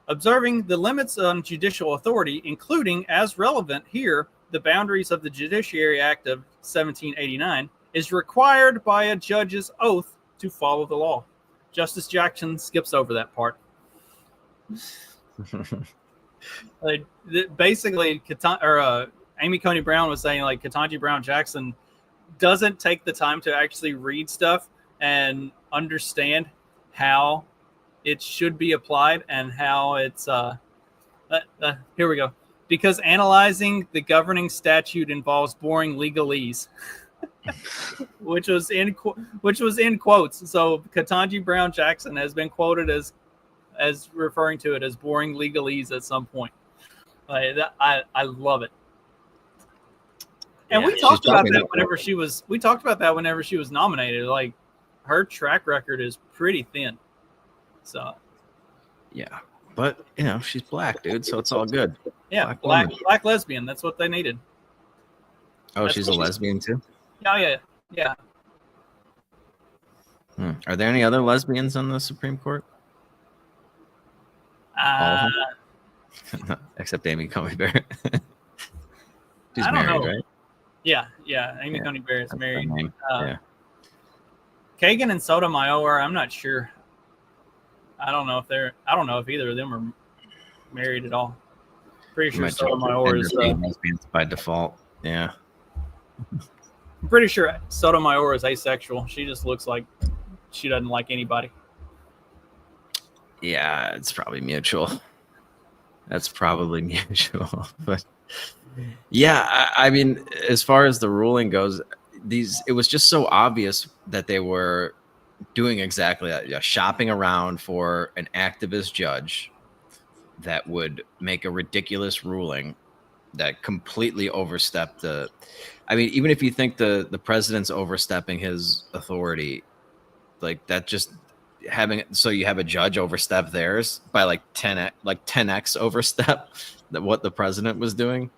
Observing the limits on judicial authority, including, as relevant here, the boundaries of the Judiciary Act of 1789 is required by a judge's oath to follow the law. Justice Jackson skips over that part. Basically, Amy Coney Brown was saying like Ketanji Brown Jackson doesn't take the time to actually read stuff and understand how it should be applied and how it's here we go. Because analyzing the governing statute involves boring legalese, which was in quotes. So Ketanji Brown Jackson has been quoted as referring to it as boring legalese at some point. I love it. And we talked about that whenever she was nominated. Like, her track record is pretty thin. So Yeah, but she's black, dude, so it's all good. Yeah, black lesbian. That's what they needed. Oh, she's a lesbian too? Oh, yeah. Are there any other lesbians on the Supreme Court? Uh, Except Amy Coney Barrett. She's I don't married, know. right? Yeah. Amy Coney Barrett's That's married. her name. Yeah. Kagan and Sotomayor, I'm not sure. I don't know if either of them are married at all. Pretty sure Sotomayor is lesbians by default. Yeah. I'm pretty sure Sotomayor is asexual. She just looks like she doesn't like anybody. Yeah, it's probably mutual. That's probably mutual. But yeah, I mean, as far as the ruling goes, it was just so obvious that they were doing exactly that, shopping around for an activist judge that would make a ridiculous ruling that completely overstepped the. I mean, even if you think the president's overstepping his authority, like that, just you have a judge overstep theirs by like 10x overstep that what the president was doing.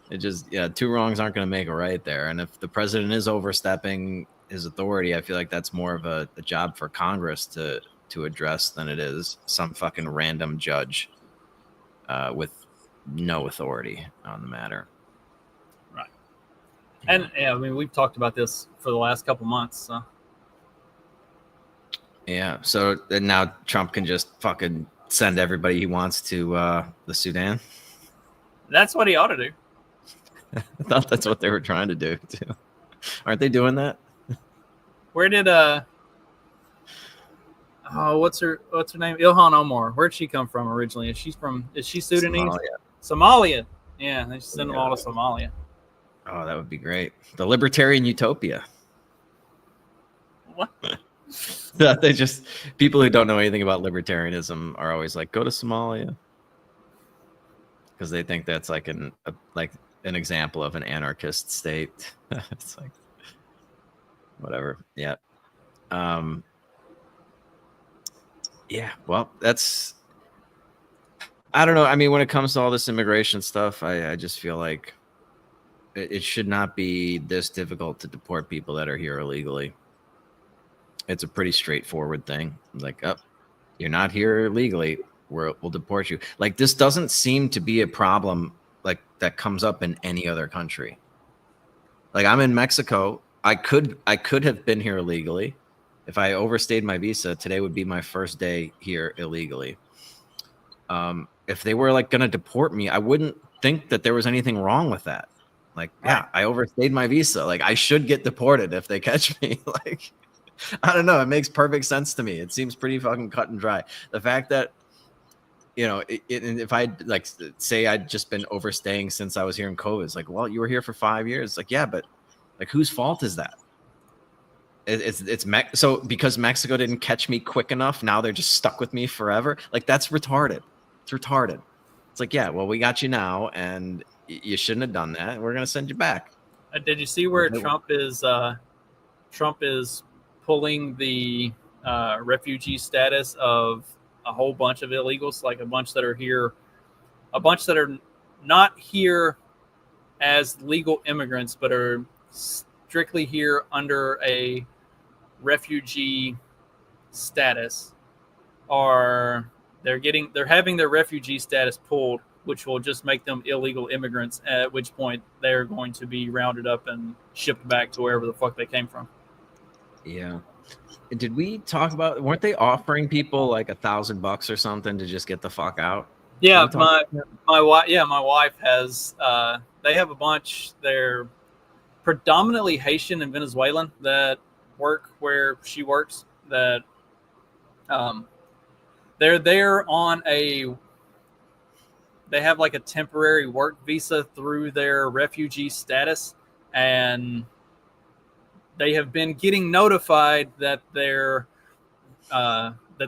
It just, two wrongs aren't going to make a right there. And if the president is overstepping his authority, I feel like that's more of a job for Congress to address than it is some fucking random judge with no authority on the matter. Right. And I mean, we've talked about this for the last couple months. So. Yeah. So now Trump can just fucking send everybody he wants to the Sudan. That's what he ought to do. I thought that's what they were trying to do too. Aren't they doing that? Where did what's her name? Ilhan Omar. Where'd she come from originally? Is she Sudanese? Somalia. Yeah, they should send them all to Somalia. Oh, that would be great. The libertarian utopia. What? They just, people who don't know anything about libertarianism are always like, go to Somalia, because they think that's like an example of an anarchist state. It's like whatever. Yeah. Yeah. Well, that's, I don't know. I mean, when it comes to all this immigration stuff, I just feel like it should not be this difficult to deport people that are here illegally. It's a pretty straightforward thing. Like, you're not here legally, we'll deport you. Like, this doesn't seem to be a problem like that comes up in any other country. Like, I'm in Mexico. I could have been here illegally. If I overstayed my visa, today would be my first day here illegally. If they were like going to deport me, I wouldn't think that there was anything wrong with that. Like, yeah, I overstayed my visa. Like, I should get deported if they catch me. Like, I don't know. It makes perfect sense to me. It seems pretty fucking cut and dry. The fact that, if I like say I'd just been overstaying since I was here in COVID, it's like, well, you were here for 5 years. It's like, yeah, but like, whose fault is that? So because Mexico didn't catch me quick enough, now they're just stuck with me forever. Like, that's retarded. It's retarded. It's like, yeah, well, we got you now, and you shouldn't have done that. We're gonna send you back. Did you see where Trump is pulling the refugee status of a whole bunch of illegals, like a bunch that are here, a bunch that are not here as legal immigrants, but are strictly here under a refugee status, they're having their refugee status pulled which will just make them illegal immigrants, at which point they're going to be rounded up and shipped back to wherever the fuck they came from. Yeah. Did we talk about, weren't they offering people like $1,000 or something to just get the fuck out? Yeah, my wife has, they have a bunch. They're predominantly Haitian and Venezuelan that work where she works, that they're there on they have like a temporary work visa through their refugee status, and they have been getting notified that their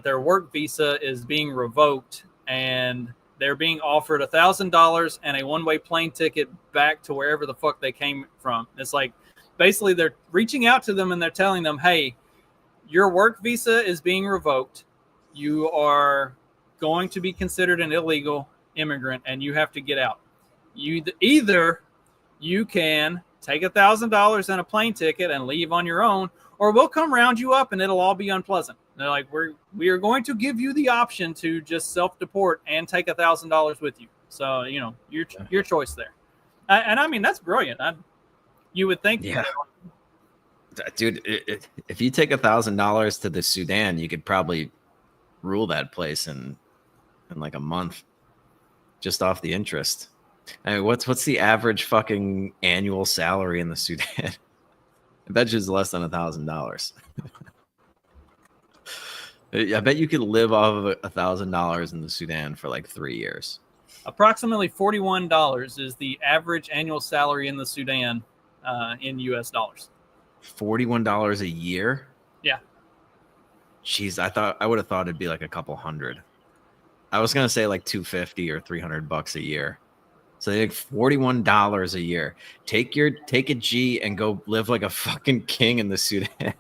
work visa is being revoked, and they're being offered $1,000 and a one-way plane ticket back to wherever the fuck they came from. It's like, basically they're reaching out to them and they're telling them, hey, your work visa is being revoked. You are going to be considered an illegal immigrant and you have to get out. Either you can take $1,000 and a plane ticket and leave on your own, or we'll come round you up and it'll all be unpleasant. And they're like, we are going to give you the option to just self-deport and take $1,000 with you. So, you know, your choice there. And I mean, that's brilliant. You would think. Yeah. Dude, if you take $1,000 to the Sudan, you could probably rule that place in like a month, just off the interest. I mean, what's the average fucking annual salary in the Sudan? I bet you it's less than $1,000. I bet you could live off of $1,000 in the Sudan for like 3 years. Approximately $41 is the average annual salary in the Sudan in U.S. dollars. $41 a year? Yeah. Jeez, I would have thought it'd be like a couple hundred. I was gonna say like $250 or $300 a year. So they make $41 a year. Take a G and go live like a fucking king in the Sudan.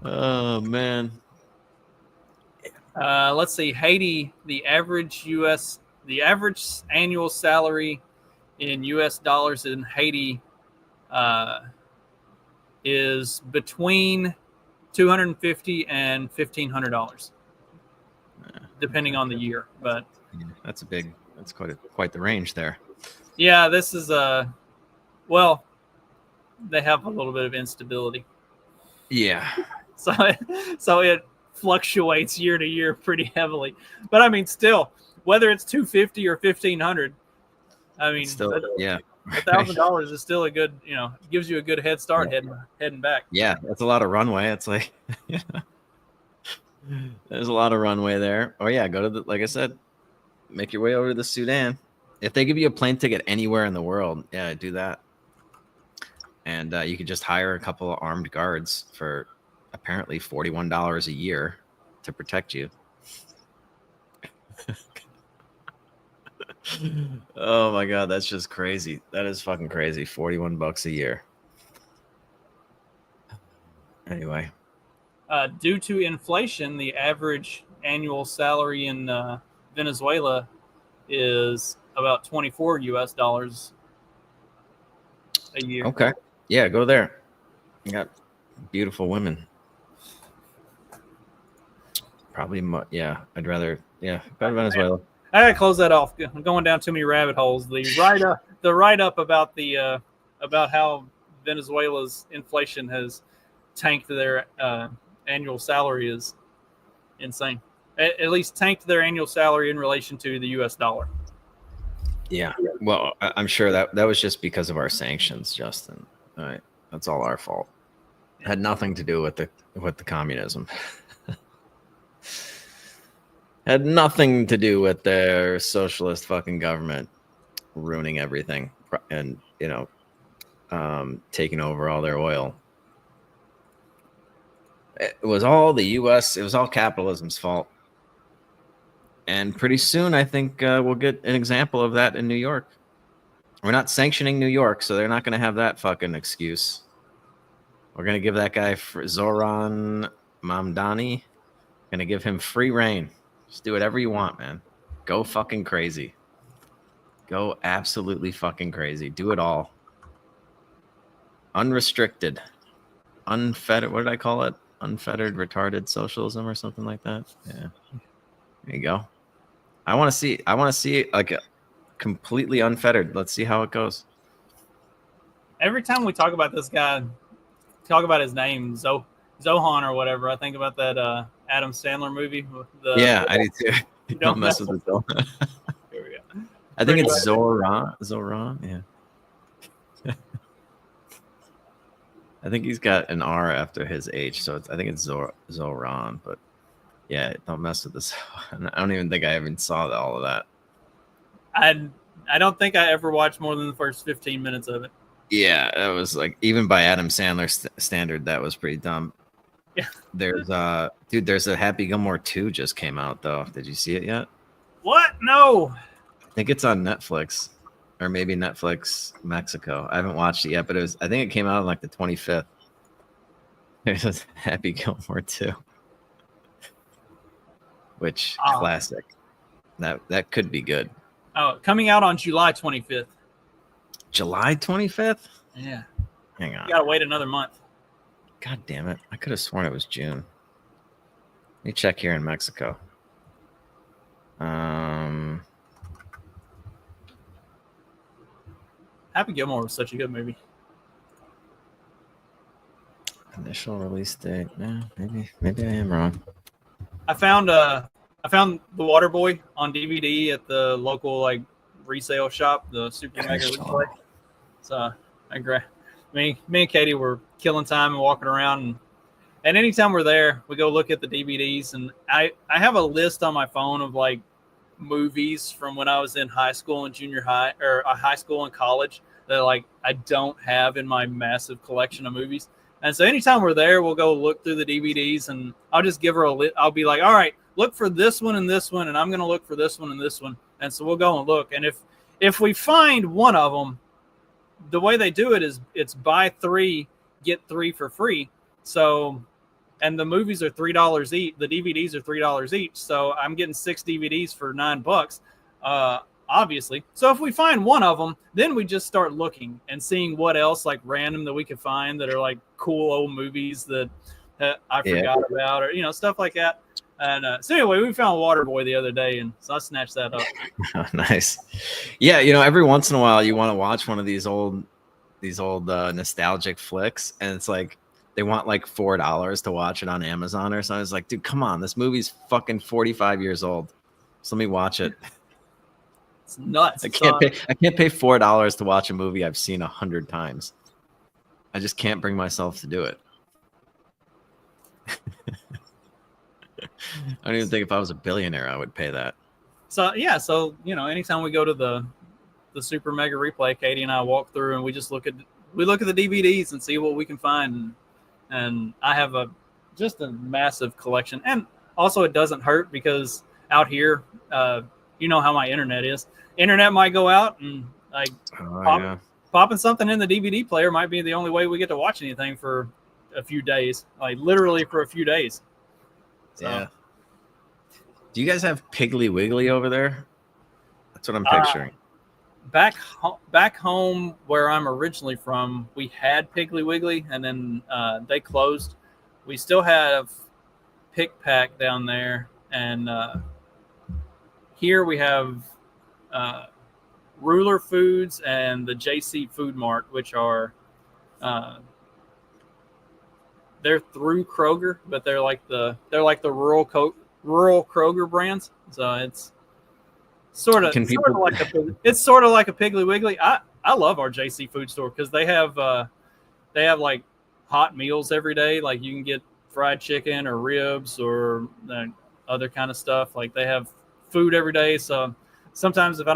Oh man. Let's see, Haiti. The average annual salary in U.S. dollars in Haiti is between $250 and $1,500, depending on the year. But that's quite the range there. Yeah, this is well, they have a little bit of instability. Yeah. So it fluctuates year to year pretty heavily. But I mean, still, whether it's $250 or $1,500, I mean, still, yeah, $1,000 is still a good, gives you a good head start heading back. Yeah, that's a lot of runway. It's like, there's a lot of runway there. Oh yeah, go to like I said, make your way over to the Sudan. If they give you a plane ticket anywhere in the world, yeah, do that. And you could just hire a couple of armed guards for apparently $41 a year to protect you. Oh my God, that's just crazy. That is fucking crazy. $41 a year. Anyway. Due to inflation, the average annual salary in Venezuela is about $24 US a year. Okay. Yeah, go there. You got beautiful women. Probably, yeah. I'd rather, go to Venezuela. I gotta close that off. I'm going down too many rabbit holes. The write-up about about how Venezuela's inflation has tanked their annual salary is insane. At least tanked their annual salary in relation to the U.S. dollar. Yeah. Well, I'm sure that was just because of our sanctions, Justin. All right. That's all our fault. It had nothing to do with the communism. Had nothing to do with their socialist fucking government ruining everything and, taking over all their oil. It was all the U.S. It was all capitalism's fault. And pretty soon, I think we'll get an example of that in New York. We're not sanctioning New York, so they're not going to have that fucking excuse. We're going to give that guy Zoran Mamdani, going to give him free reign. Just do whatever you want, man. Go fucking crazy. Go absolutely fucking crazy. Do it all. Unrestricted. Unfettered. What did I call it? Unfettered retarded socialism or something like that. Yeah. There you go. I want to see like a completely unfettered. Let's see how it goes. Every time we talk about this guy, talk about his name, Zohan or whatever, I think about that Adam Sandler movie. With I do too. Don't mess with the Zohan. Here we go. I think it's Zoran. Zoran, yeah. I think he's got an R after his H, so I think it's Zoran. But yeah, don't mess with this. I don't even think I even saw all of that. I don't think I ever watched more than the first 15 minutes of it. Yeah, that was like, even by Adam Sandler standard, that was pretty dumb. Yeah. There's a Happy Gilmore 2 just came out though. Did you see it yet? What? No. I think it's on Netflix, or maybe Netflix Mexico. I haven't watched it yet, but I think it came out on like the 25th. There's a Happy Gilmore 2. Which classic. That could be good. Oh, coming out on July 25th. July 25th? Yeah. Hang on. You gotta wait another month. God damn it. I could have sworn it was June. Let me check here in Mexico. Happy Gilmore was such a good movie. Initial release date. Yeah, maybe I am wrong. I found The Waterboy on DVD at the local like resale shop, the Super Mega Replay. So me and Katie were killing time and walking around, and anytime we're there, we go look at the DVDs. And I have a list on my phone of like movies from when I was in high school and junior high, or high school and college, that like I don't have in my massive collection of movies. And so anytime we're there, we'll go look through the DVDs, and I'll just give her I'll be like, all right, look for this one and this one, and I'm going to look for this one and this one. And so we'll go and look. And if we find one of them, the way they do it is it's buy 3, get 3 for free. So, and the movies are $3 each. The DVDs are $3 each. So I'm getting 6 DVDs for $9, obviously. So if we find one of them, then we just start looking and seeing what else like random that we could find that are like cool old movies that I forgot about, or, stuff like that. And so anyway, we found Waterboy the other day, and so I snatched that up. Oh, nice. Yeah, every once in a while you want to watch one of these old nostalgic flicks, and it's like they want like $4 to watch it on Amazon or something. It's like, dude, come on, this movie's fucking 45 years old. So let me watch it. It's nuts. I can't pay $4 to watch a movie I've seen 100 times. I just can't bring myself to do it. I don't even think if I was a billionaire, I would pay that. So yeah, anytime we go to the Super Mega Replay, Katie and I walk through and we just look at the DVDs and see what we can find. And I have just a massive collection. And also it doesn't hurt because out here, you know how my internet is. Internet might go out, and like popping something in the DVD player might be the only way we get to watch anything for a few days, like literally for a few days. So. Yeah. Do you guys have Piggly Wiggly over there? That's what I'm picturing. Back home where I'm originally from, we had Piggly Wiggly, and then they closed. We still have Pick Pack down there, and here we have Ruler Foods and the JC Food Mart, which are they're through Kroger, but they're like the rural Kroger brands. So it's sort of like a Piggly Wiggly. I love our JC Food store because they have like hot meals every day. Like you can get fried chicken or ribs or other kind of stuff. Like they have food every day. So sometimes if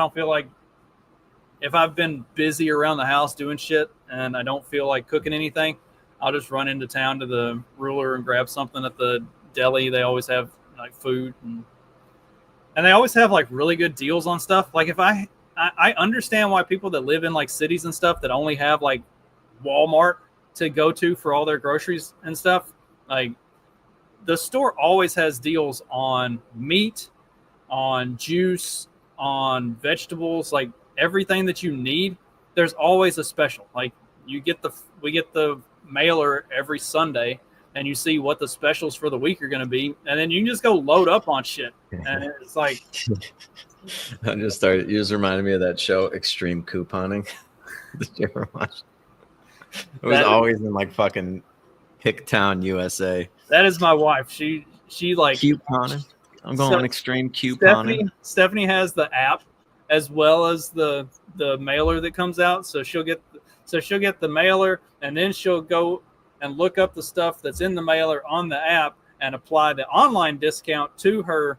I've been busy around the house doing shit and I don't feel like cooking anything, I'll just run into town to the Ruler and grab something at the deli. They always have like food and they always have like really good deals on stuff. Like if I understand why people that live in like cities and stuff that only have like Walmart to go to for all their groceries and stuff, like the store always has deals on meat, on juice, on vegetables, like everything that you need. There's always a special. Like we get the mailer every Sunday and you see what the specials for the week are going to be, and then you can just go load up on shit. And it's like, I just started. You just reminded me of that show, Extreme Couponing. Did you ever watch? It was always in like fucking Hicktown, USA. that is my wife. She like Couponing. I'm going extreme couponing. Stephanie has the app as well as the mailer that comes out. So she'll get the mailer, and then she'll go and look up the stuff that's in the mailer on the app and apply the online discount to her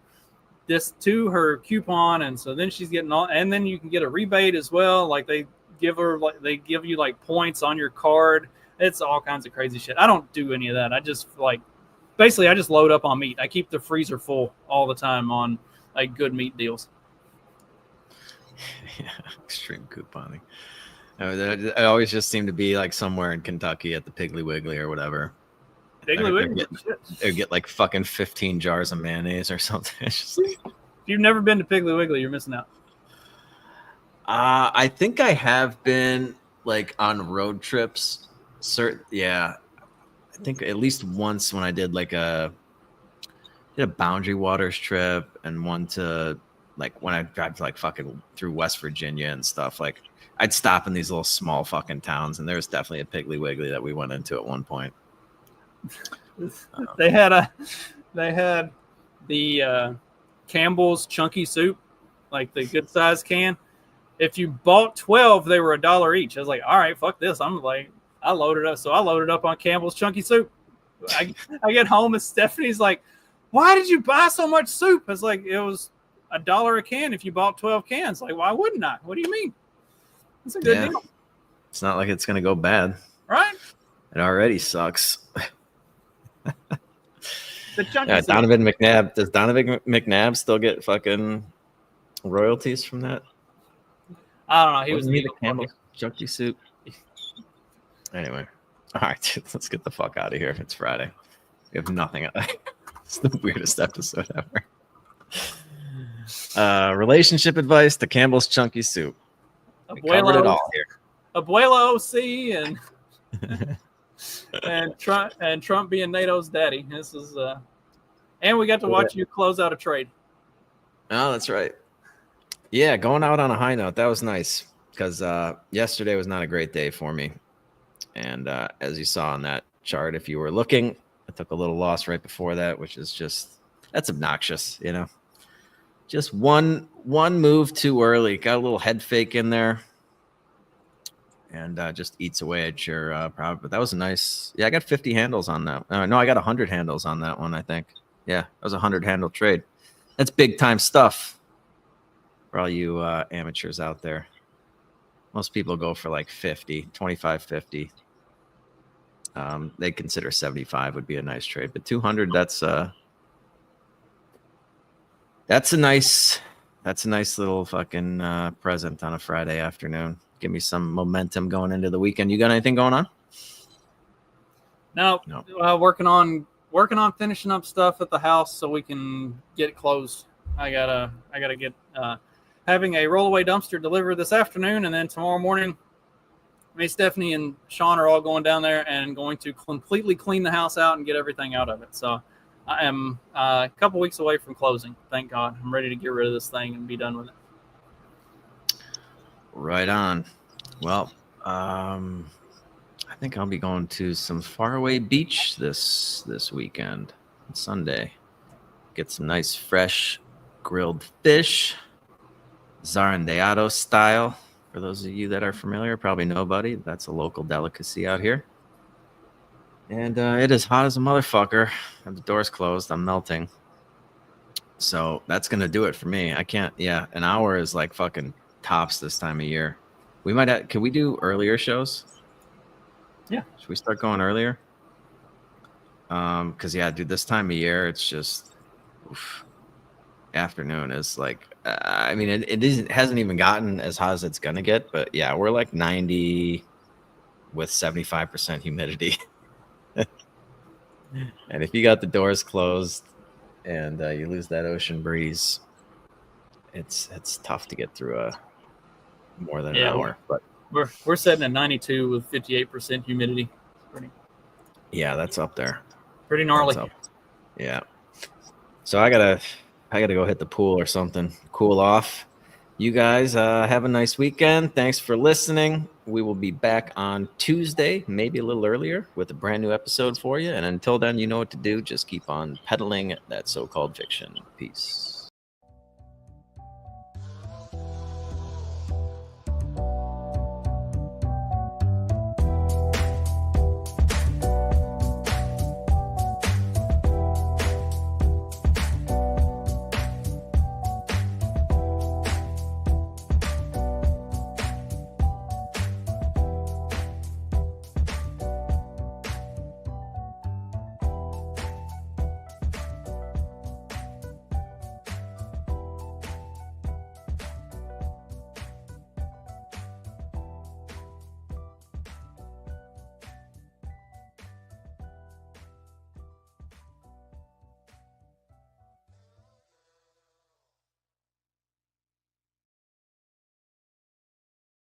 coupon. And so then she's getting all, and then you can get a rebate as well. Like they give you like points on your card. It's all kinds of crazy shit. I don't do any of that. I just basically I just load up on meat. I keep the freezer full all the time on like good meat deals. Yeah, extreme couponing. It always just seemed to be like somewhere in Kentucky at the Piggly Wiggly or whatever. Piggly Wiggly. They get like fucking 15 jars of mayonnaise or something. It's just like, if you've never been to Piggly Wiggly, you're missing out. I think I have been like on road trips. Yeah, I think at least once when I did like a Boundary Waters trip, and one to like when I drive like fucking through West Virginia and stuff. Like I'd stop in these little small fucking towns, and there was definitely a Piggly Wiggly that we went into at one point. They had the Campbell's chunky soup, like the good size can. If you bought 12, they were $1 each. I was like, all right, fuck this. I loaded up. So I loaded up on Campbell's chunky soup. I get home and Stephanie's like, why did you buy so much soup? I was like, it was $1 a can if you bought 12 cans. Like, why wouldn't I? What do you mean? It's a good deal. It's not like it's going to go bad. Right? It already sucks. The chunky soup. Donovan McNabb. Does Donovan McNabb still get fucking royalties from that? I don't know. He Wasn't was the Campbell's chunky soup. Anyway, all right, dude, let's get the fuck out of here. It's Friday. We have nothing. It's the weirdest episode ever. Relationship advice to Campbell's chunky soup. We covered it all here. Abuela OC and Trump being NATO's daddy. This is and we got to watch you close out a trade. Oh, that's right. Yeah, going out on a high note. That was nice because yesterday was not a great day for me. And as you saw on that chart, if you were looking, I took a little loss right before that, which is that's obnoxious, you know. Just one move too early. Got a little head fake in there. And just eats away at your profit. But that was a nice. Yeah, I got 50 handles on that. No, I got 100 handles on that one, I think. Yeah, that was a 100 handle trade. That's big time stuff for all you amateurs out there. Most people go for like 50, 25, 50. They consider 75 would be a nice trade, but 200, that's a nice little fucking present on a Friday afternoon. Give me some momentum going into the weekend. You got anything going on? No. Working on finishing up stuff at the house so we can get it closed. I gotta get having a rollaway dumpster delivered this afternoon, and then tomorrow morning, me, Stephanie, and Sean are all going down there and going to completely clean the house out and get everything out of it. So I am a couple weeks away from closing. Thank God. I'm ready to get rid of this thing and be done with it. Right on. Well, I think I'll be going to some faraway beach this weekend, Sunday. Get some nice fresh grilled fish, zarandeado style. For those of you that are familiar, probably nobody. That's a local delicacy out here. And it is hot as a motherfucker. The door's closed. I'm melting. So that's going to do it for me. I can't. Yeah, an hour is like fucking tops this time of year. We might have. Can we do earlier shows? Yeah. Should we start going earlier? Because, yeah, dude, this time of year, it's just afternoon is like, I mean, it hasn't even gotten as hot as it's going to get. But, yeah, we're like 90 with 75% humidity. And if you got the doors closed and you lose that ocean breeze, it's tough to get through more than an hour. But we're setting at 92 with 58% humidity. Yeah, that's up there. Pretty gnarly. So, yeah. So I gotta go hit the pool or something, cool off. You guys have a nice weekend. Thanks for listening. We will be back on Tuesday, maybe a little earlier, with a brand new episode for you. And until then, you know what to do. Just keep on peddling that so-called fiction. Peace.